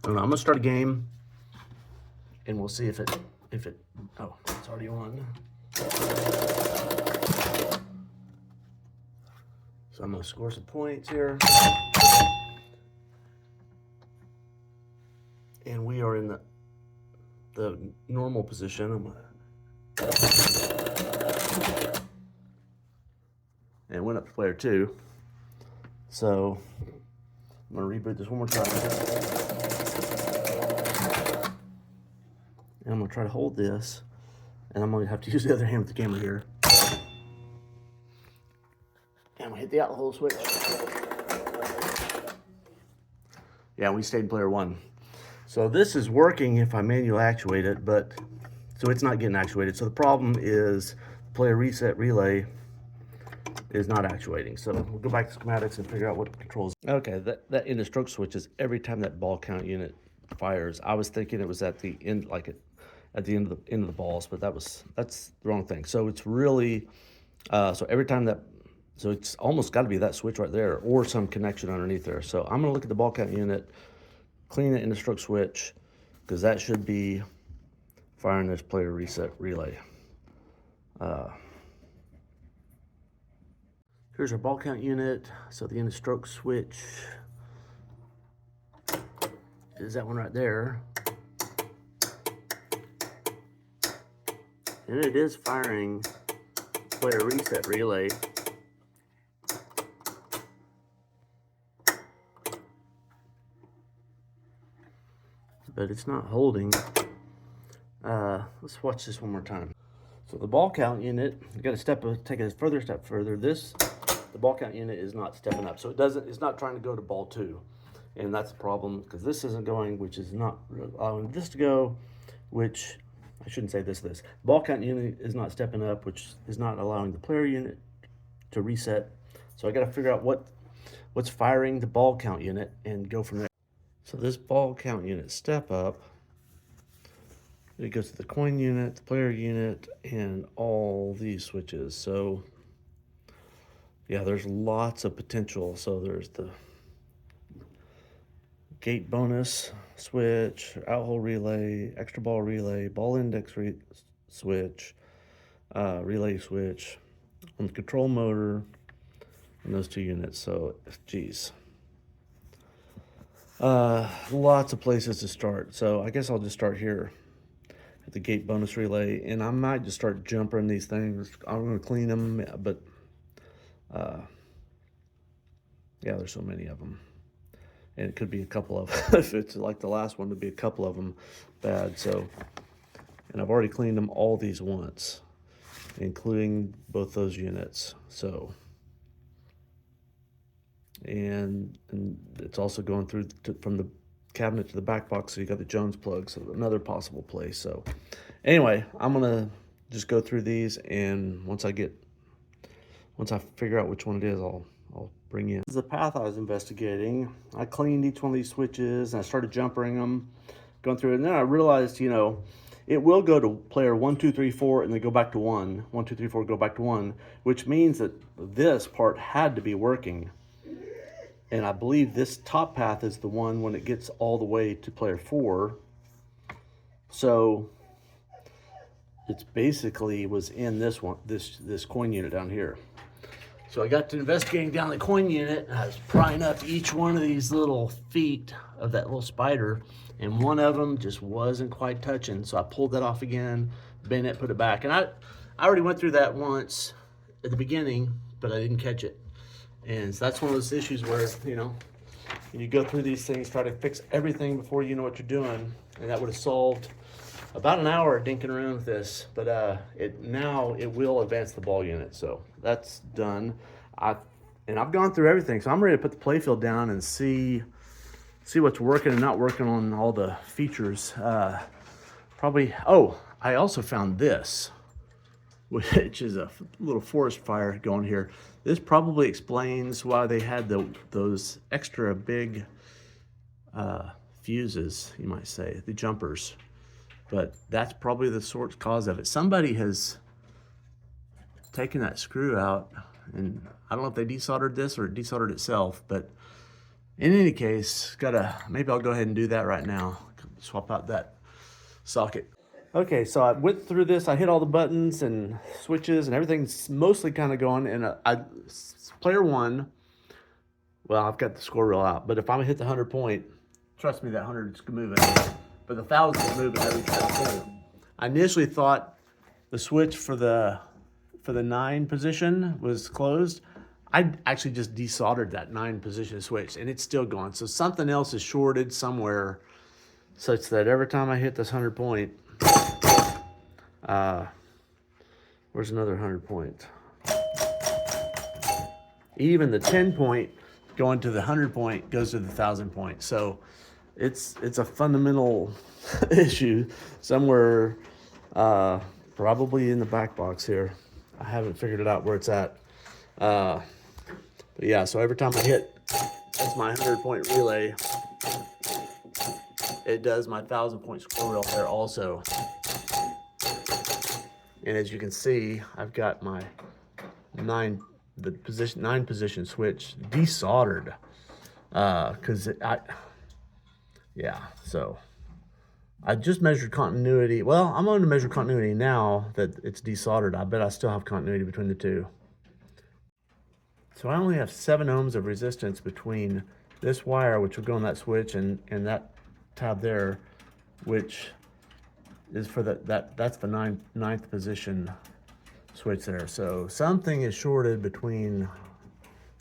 don't know. I'm gonna start a game, and we'll see if it. Oh, it's already on. So I'm gonna score some points here, and we are in the normal position. And went up to player 2. So I'm gonna reboot this one more time. And I'm gonna try to hold this, and I'm gonna have to use the other hand with the camera here. And I'm gonna hit the out hold switch. Yeah, we stayed in player 1. So this is working if I manually actuate it, but so it's not getting actuated. So the problem is player reset relay is not actuating. So we'll go back to schematics and figure out what controls. Okay, that end of stroke switch is every time that ball count unit fires. I was thinking it was at the end, like at the end of the balls, but that's the wrong thing. So it's really so every time so it's almost got to be that switch right there or some connection underneath there. So I'm gonna look at the ball count unit, clean the end of stroke switch, because that should be firing this player reset relay. Here's our ball count unit. So the end of stroke switch is that one right there. And it is firing player reset relay. But it's not holding. Let's watch this one more time. So the ball count unit, you got to take a further step further. The ball count unit is not stepping up. So it's not trying to go to ball 2. And that's the problem, because this isn't going, which is not allowing this to go, which I shouldn't say this. Ball count unit is not stepping up, which is not allowing the player unit to reset. So I got to figure out what's firing the ball count unit and go from there. So this ball count unit step up, it goes to the coin unit, the player unit, and all these switches. So yeah, there's lots of potential. So there's the gate bonus switch, out hole relay, extra ball relay, ball index switch, relay switch, on the control motor, and those 2 units. So, geez. Lots of places to start. So I guess I'll just start here at the gate bonus relay, and I might just start jumping these things. I'm going to clean them, but yeah, there's so many of them. And it could be a couple of if it's like the last one, would be a couple of them bad. So, and I've already cleaned them all these once, including both those units. So, and it's also going through from the cabinet to the back box. So you got the Jones plug, so another possible place. So anyway, I'm gonna just go through these, and once I figure out which one it is, I'll bring in. This is the path I was investigating. I cleaned each one of these switches, and I started jumpering them, going through it, and then I realized, it will go to player 1, 2, 3, 4, and then go back to 1. 1, 2, 3, 4, go back to 1, which means that this part had to be working. And I believe this top path is the one when it gets all the way to player 4. So it's basically was in this one, this coin unit down here. So I got to investigating down the coin unit, and I was prying up each one of these little feet of that little spider, and one of them just wasn't quite touching. So I pulled that off again, bent it, put it back. And I already went through that once at the beginning, but I didn't catch it. And so that's one of those issues where, you know, you go through these things, try to fix everything before you know what you're doing. And that would have solved about an hour dinking around with this, but now it will advance the ball unit. So that's done. I've gone through everything, so I'm ready to put the Playfield down and see what's working and not working on all the features. I also found this, which is a little forest fire going here. This probably explains why they had those extra big fuses, you might say, the jumpers. But that's probably the source cause of it. Somebody has taken that screw out, and I don't know if they desoldered this or it desoldered itself, but in any case, maybe I'll go ahead and do that right now. Swap out that socket. Okay, so I went through this. I hit all the buttons and switches, and everything's mostly kind of going. And player one, well, I've got the score reel out, but if I'm gonna hit the 100 point, trust me, that 100's moving. But the 1,000 is moving every time. I initially thought the switch for the 9 position was closed. I actually just desoldered that 9 position switch, and it's still going. So something else is shorted somewhere, such that every time I hit this 100 point, where's another 100 point? Even the 10 point going to the 100 point goes to the 1,000 point. So it's a fundamental issue somewhere, probably in the back box here. I haven't figured it out where it's at. But yeah, so every time I hit, that's my 100 point relay. It does my 1,000 point score reel there also. And as you can see, I've got my 9 position switch desoldered. So I just measured continuity. Well, I'm going to measure continuity now that it's desoldered. I bet I still have continuity between the two. So I only have 7 ohms of resistance between this wire, which will go on that switch, and that tab there, which is for that's the ninth position switch there. So something is shorted between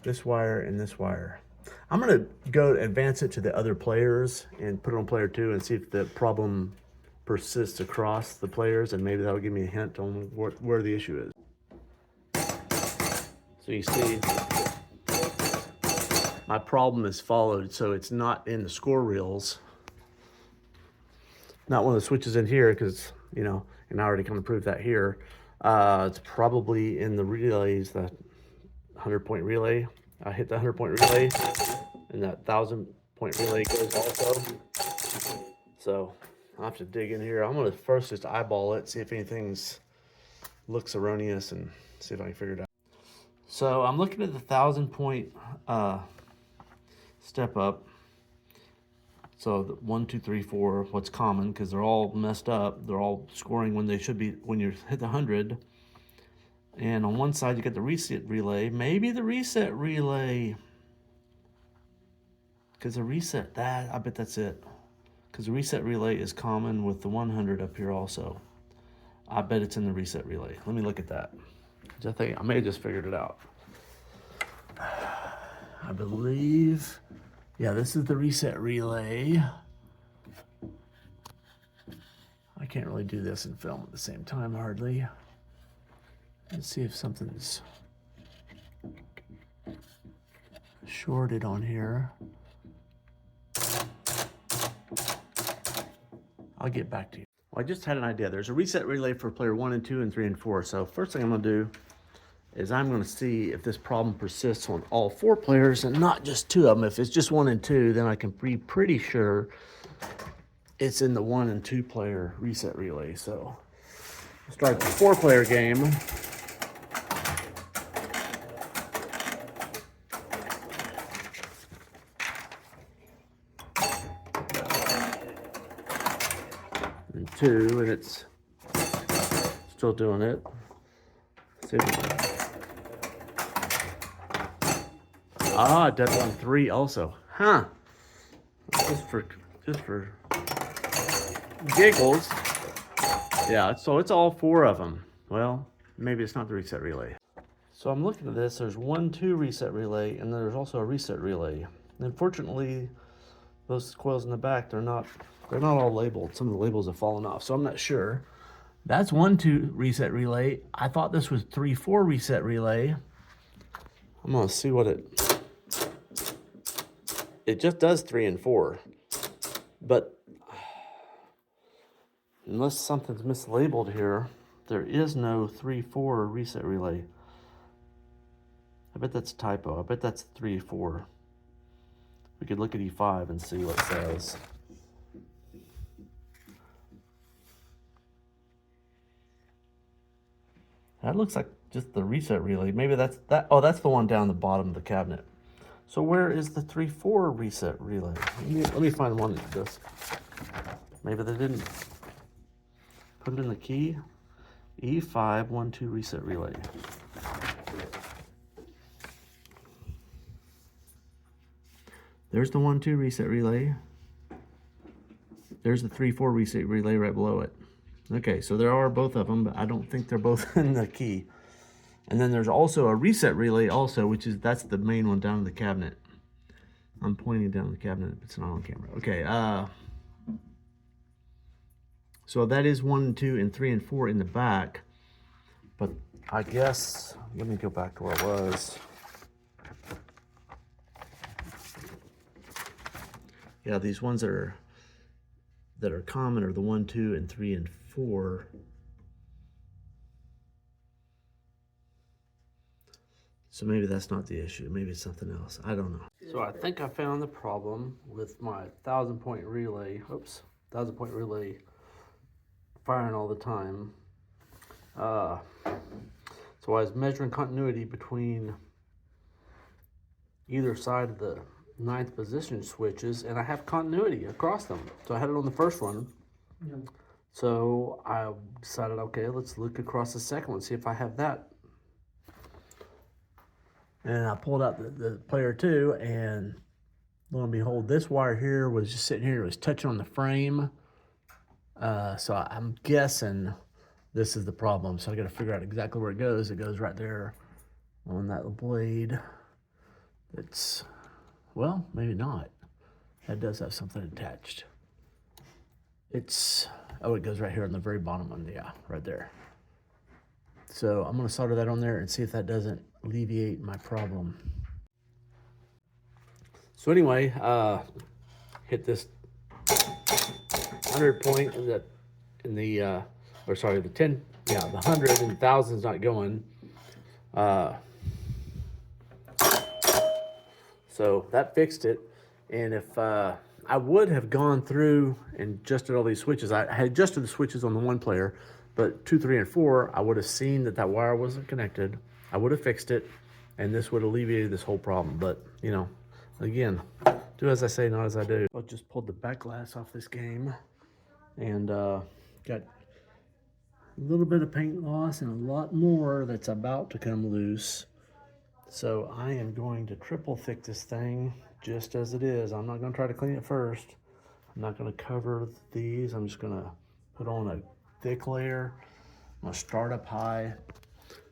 this wire and this wire. I'm gonna go advance it to the other players and put it on player 2 and see if the problem persists across the players, and maybe that'll give me a hint on where the issue is. So you see, my problem is followed, so it's not in the score reels. Not one of the switches in here, because, you know, and I already kind of proved that here. It's probably in the relays, the 100 point relay. I hit the 100 point relay, and that 1,000 point relay goes also. So I'll have to dig in here. I'm gonna first just eyeball it, see if anything's looks erroneous, and see if I can figure it out. So I'm looking at the 1,000 point step up. So the 1, 2, 3, 4, what's common, because they're all messed up. They're all scoring when they should be, when you hit the 100. And on one side, you get the reset relay. Maybe the reset relay, because the reset, I bet that's it. Because the reset relay is common with the 100 up here also. I bet it's in the reset relay. Let me look at that. I think I may have just figured it out. I believe, yeah, this is the reset relay. I can't really do this and film at the same time, hardly. Let's see if something's shorted on here. I'll get back to you. Well, I just had an idea. There's a reset relay for player 1 and 2 and 3 and 4. So first thing I'm gonna do is I'm gonna see if this problem persists on all 4 players and not just 2 of them. If it's just 1 and 2, then I can be pretty sure it's in the 1 and 2 player reset relay. So we'll start the 4-player game. And 2, and it's still doing it. See if it does on 3 also. Huh. just for giggles. Yeah, so it's all 4 of them. Well, maybe it's not the reset relay. So I'm looking at this, there's 1, 2 reset relay, and there's also a reset relay. Unfortunately, those coils in the back, they're not all labeled. Some of the labels have fallen off, so I'm not sure. That's 1, 2 reset relay. I thought this was 3, 4 reset relay. I'm gonna see what it just does 3 and 4. But unless something's mislabeled here, there is no 3, 4 reset relay. I bet that's a typo. I bet that's 3, 4. We could look at E5 and see what it says. That looks like just the reset relay. Maybe that's that. Oh, that's the one down the bottom of the cabinet. So where is the 3, 4 reset relay? Let me find one that does. Maybe they didn't put it in the key. E5 1, 2 reset relay. There's the 1, 2 reset relay. There's the 3, 4 reset relay right below it. Okay, so there are both of them, but I don't think they're both in the key. And then there's also a reset relay also, that's the main one down in the cabinet. I'm pointing down the cabinet, it's not on camera. Okay, so that is 1, 2, and 3, and 4 in the back. But I guess, let me go back to where it was. Yeah, these ones that are common are the 1, 2, and 3, and 4. So maybe that's not the issue. Maybe it's something else. I don't know. So I think I found the problem with my 1,000-point relay. Oops, 1,000-point relay firing all the time. So I was measuring continuity between either side of the 9th position switches, and I have continuity across them. So I had it on the first one. Yeah. So I decided, okay, let's look across the second one, see if I have that. And I pulled out the player 2, and lo and behold, this wire here was just sitting here. It was touching on the frame. So I'm guessing this is the problem. So I got to figure out exactly where it goes. It goes right there on that blade. It's, well, maybe not. That does have something attached. Oh, it goes right here on the very bottom one. Yeah, right there. So I'm going to solder that on there and see if that doesn't alleviate my problem. So anyway, hit this 100 point the 10, yeah, the 100 and 1,000's not going. So that fixed it. And if I would have gone through and adjusted all these switches, I had adjusted the switches on the one player, but 2, 3, and 4, I would have seen that wire wasn't connected. I would have fixed it, and this would have alleviated this whole problem. But, you know, again, do as I say, not as I do. I just pulled the back glass off this game, and got a little bit of paint loss and a lot more that's about to come loose. So I am going to triple thick this thing just as it is. I'm not going to try to clean it first. I'm not going to cover these. I'm just going to put on a thick layer. I'm going to start up high,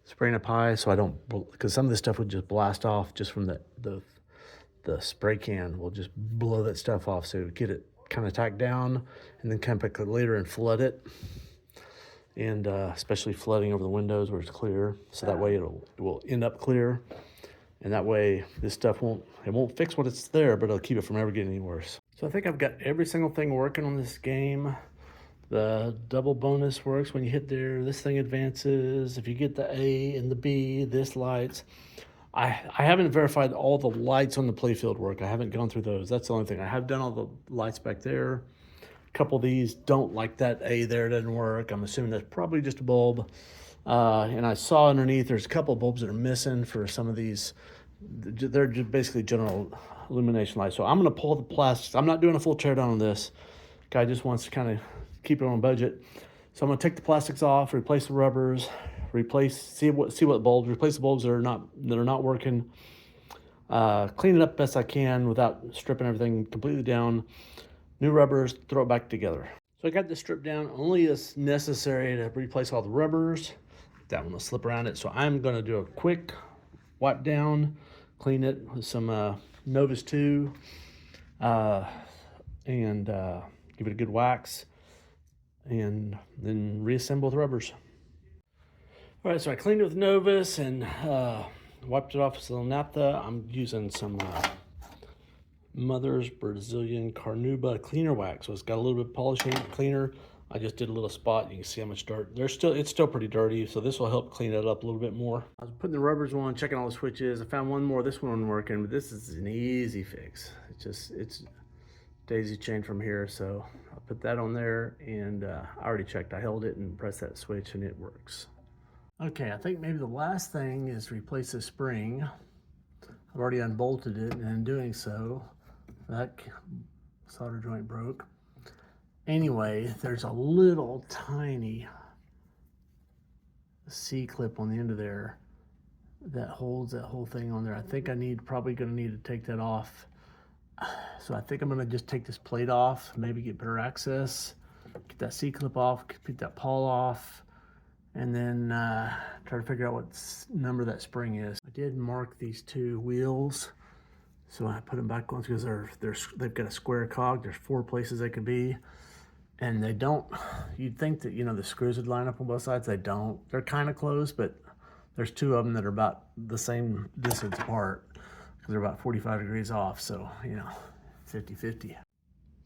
spraying up high so I don't, because some of this stuff would just blast off just from the spray can. Will just blow that stuff off. So get it kind of tacked down and then come back later and flood it. And especially flooding over the windows where it's clear. So that way it will end up clear. And that way this stuff won't fix what it's there, but it'll keep it from ever getting any worse. So I think I've got every single thing working on this game. The double bonus works when you hit there. This thing advances. If you get the A and the B, this lights. I haven't verified all the lights on the Playfield work. I haven't gone through those. That's the only thing. I have done all the lights back there. A couple of these don't like that A there. It doesn't work. I'm assuming that's probably just a bulb. And I saw underneath there's a couple of bulbs that are missing for some of these. They're just basically general illumination lights. So I'm going to pull the plastics. I'm not doing a full teardown on this. Guy just wants to kind of keep it on budget. So I'm going to take the plastics off, replace the rubbers, see what bulbs, replace the bulbs that are not working. clean it up best I can without stripping everything completely down. New rubbers, throw it back together. So I got this stripped down only as necessary to replace all the rubbers. That one will slip around it. So I'm gonna do a quick wipe down, clean it with some Novus 2, and give it a good wax, and then reassemble the rubbers. All right, so I cleaned it with Novus and wiped it off with a little naphtha. I'm using some Mother's Brazilian Carnauba cleaner wax. So it's got a little bit of polishing cleaner. I just did a little spot. You can see how much dirt. It's still pretty dirty, so this will help clean it up a little bit more. I was putting the rubbers on, checking all the switches. I found one more. This one wasn't working, but this is an easy fix. It's daisy chain from here, so I'll put that on there, and I already checked. I held it and pressed that switch, and it works. Okay, I think maybe the last thing is replace the spring. I've already unbolted it, and in doing so, that solder joint broke. Anyway, there's a little tiny C-clip on the end of there that holds that whole thing on there. I think probably gonna need to take that off. So I think I'm gonna just take this plate off, maybe get better access, get that C-clip off, get that pawl off, and then try to figure out what number that spring is. I did mark these two wheels, so I put them back on because they've got a square cog. There's 4 places they could be, and they don't. You'd think that the screws would line up on both sides. They don't. They're kind of close, but there's 2 of them that are about the same distance apart because they're about 45 degrees off. So 50-50.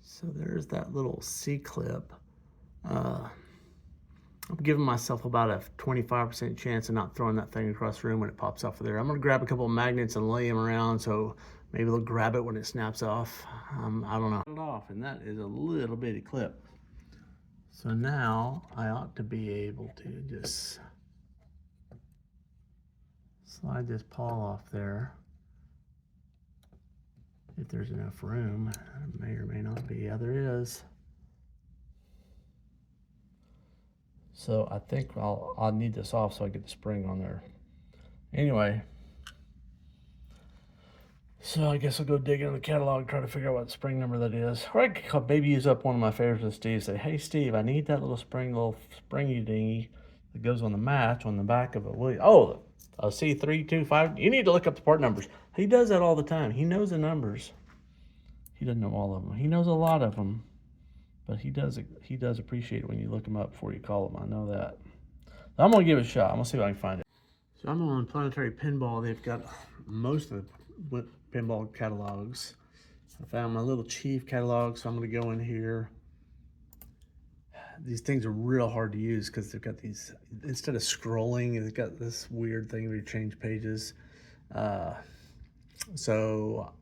So there's that little C-clip. I'm giving myself about a 25% chance of not throwing that thing across the room when it pops off of there. I'm gonna grab a couple of magnets and lay them around so maybe they'll grab it when it snaps off. I don't know. It off, and that is a little bitty clip. So now I ought to be able to just slide this pawl off there. If there's enough room, it may or may not be. Yeah, there is. So I think I'll need this off so I get the spring on there. Anyway, so I guess I'll go dig in the catalog, try to figure out what spring number that is. Or I could maybe use up one of my favorites with Steve. Say, hey Steve, I need that little springy dingy that goes on the match on the back of it. Oh, a C325. You need to look up the part numbers. He does that all the time. He knows the numbers. He doesn't know all of them. He knows a lot of them. But he does appreciate it when you look him up before you call him. I know that. So I'm going to give it a shot. I'm going to see if I can find it. So I'm on Planetary Pinball. They've got most of the pinball catalogs. I found my little Chief catalog, so I'm going to go in here. These things are real hard to use because they've got these, instead of scrolling, they've got this weird thing where you change pages. So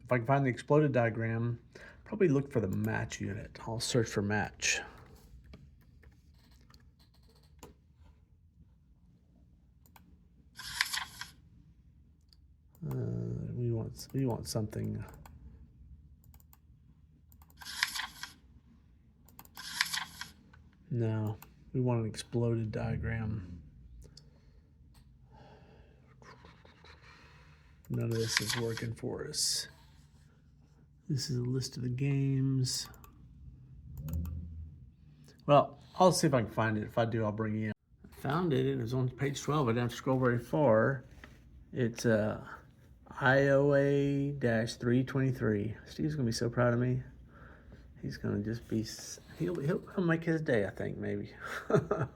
if I can find the exploded diagram, probably look for the match unit. I'll search for match. We want something. No, we want an exploded diagram. None of this is working for us. This is a list of the games. Well, I'll see if I can find it. If I do, I'll bring you in. I found it. It was on page 12. I didn't have to scroll very far. It's IOA-323. Steve's gonna be so proud of me. He's gonna just be. He'll make his day, I think, maybe. So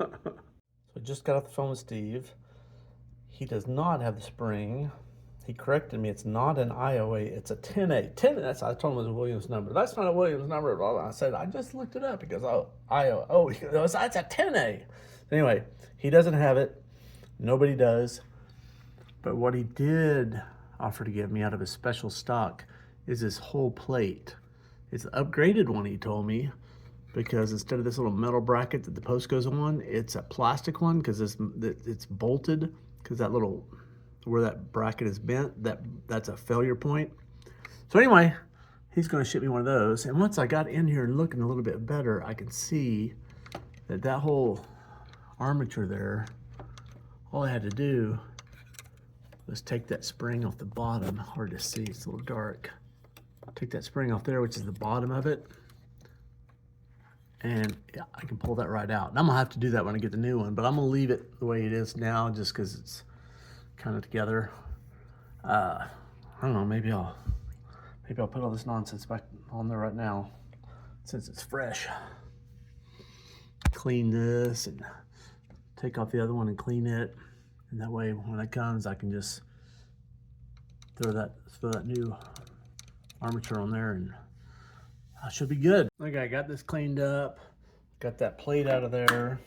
I just got off the phone with Steve. He does not have the spring. He corrected me. It's not an IOA. It's a 10A. 10. I told him it was a Williams number. That's not a Williams number. Blah, blah. I said I just looked it up because IOA. Oh, that's a 10A. Anyway, he doesn't have it. Nobody does. But what he did offer to give me out of his special stock is this whole plate. It's the upgraded one, he told me, because instead of this little metal bracket that the post goes on, it's a plastic one because it's bolted, because that little, where that bracket is bent, that's a failure point. So anyway, he's going to ship me one of those. And once I got in here and looking a little bit better, I can see that whole armature there, all I had to do was take that spring off the bottom. Hard to see, it's a little dark. Take that spring off there, which is the bottom of it. And yeah, I can pull that right out. And I'm gonna have to do that when I get the new one, but I'm gonna leave it the way it is now just because it's kind of together. I don't know, maybe I'll put all this nonsense back on there right now since it's fresh. Clean this and take off the other one and clean it. And that way when it comes, I can just throw that new armature on there and I should be good. Okay, I got this cleaned up. Got that plate out of there.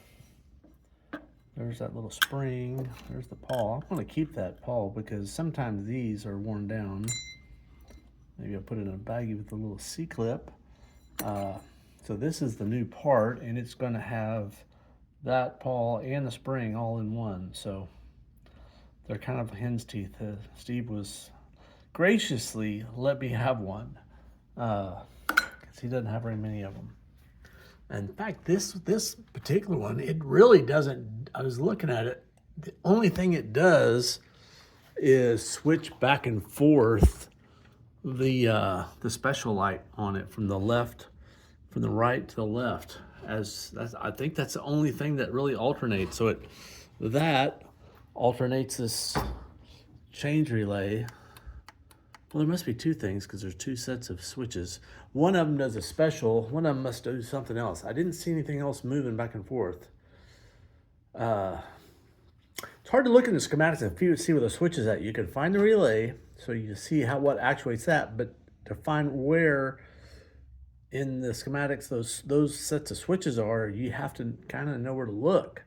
There's that little spring. There's the pawl. I'm gonna keep that pawl because sometimes these are worn down. Maybe I'll put it in a baggie with a little C-clip. So this is the new part and it's gonna have that pawl and the spring all in one. So they're kind of hen's teeth. Steve was graciously let me have one. Because he doesn't have very many of them. In fact, this particular one, it really doesn't, I was looking at it, the only thing it does is switch back and forth the special light on it from the right to the left. I think that's the only thing that really alternates. So that alternates this change relay. Well, there must be two things because there's two sets of switches. One of them does a special, one of them must do something else. I didn't see anything else moving back and forth. It's hard to look in the schematics and see where the switch is at. You can find the relay, so you see what actuates that, but to find where in the schematics those sets of switches are, you have to kind of know where to look.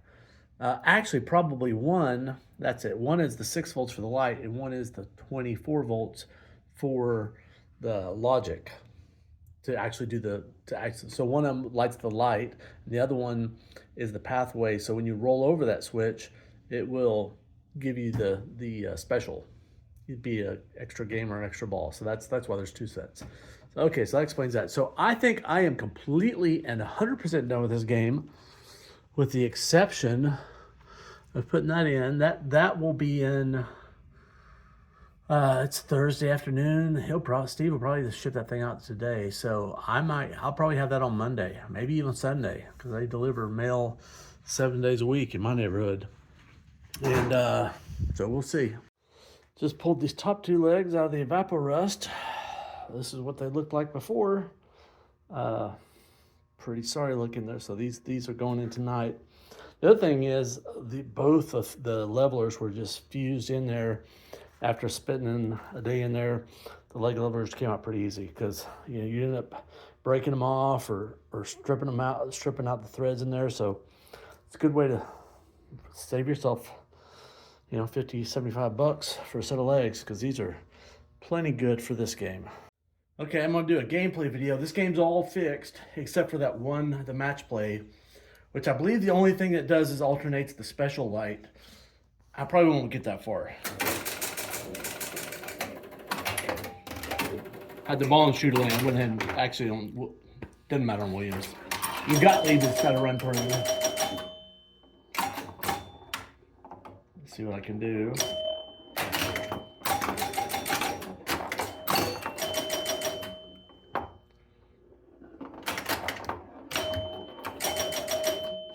Actually, probably one, that's it. One is the 6 volts for the light, and one is the 24 volts for the logic to actually do so one of them lights the light, and the other one is the pathway. So when you roll over that switch, it will give you the special. It'd be an extra game or an extra ball. So that's why there's two sets. So, okay, so that explains that. So I think I am completely and 100% done with this game, with the exception of putting that in. That will be in. It's Thursday afternoon. Steve will probably ship that thing out today. So I'll probably have that on Monday, maybe even Sunday, because they deliver mail 7 days a week in my neighborhood. And so we'll see. Just pulled these top two legs out of the evaporust. This is what they looked like before. Pretty sorry looking there. So these are going in tonight. The other thing is both of the levelers were just fused in there. After spending a day in there, the leg levelers came out pretty easy because you end up breaking them off or stripping out the threads in there. So it's a good way to save yourself, $50, $75 for a set of legs, because these are plenty good for this game. Okay, I'm gonna do a gameplay video. This game's all fixed except for that one, the match play, which I believe the only thing that does is alternates the special light. I probably won't get that far. Had the ball and shooter lane. I went ahead and actually doesn't matter on Williams. You got to just gotta run per you. Let's see what I can do.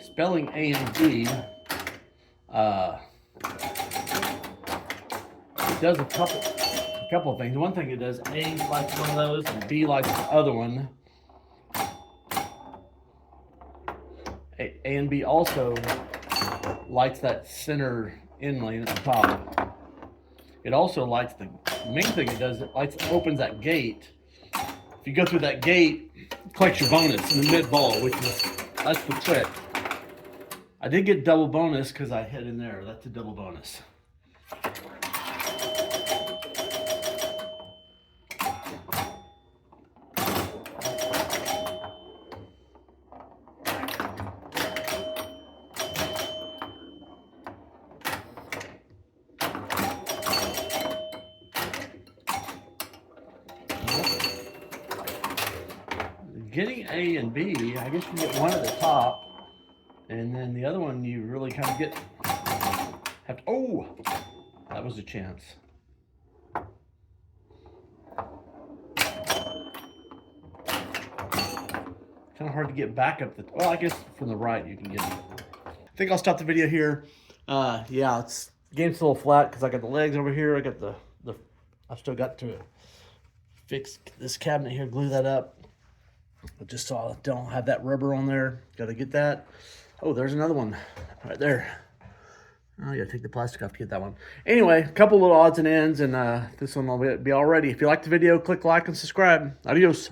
Spelling A and B, it does a couple of things. One thing it does, A likes one of those and B likes the other one. A and B also likes that center in lane at the top. It also likes the main thing it does, opens that gate. If you go through that gate, it collects your bonus in the mid ball, that's the trick. I did get double bonus because I hit in there. That's a double bonus. Getting A and B, I guess you get one at the top. And then the other one, you really kind of That was a chance. Kind of hard to get back up the, well, I guess from the right you can get it. I think I'll stop the video here. Yeah, it's the game's a little flat because I got the legs over here. I got the I've still got to fix this cabinet here, glue that up. Just so I don't have that rubber on there. Got to get that. Oh, there's another one right there. Oh, you gotta take the plastic off to get that one. Anyway, a couple little odds and ends, and this one will be all ready. If you like the video, click like and subscribe. Adios.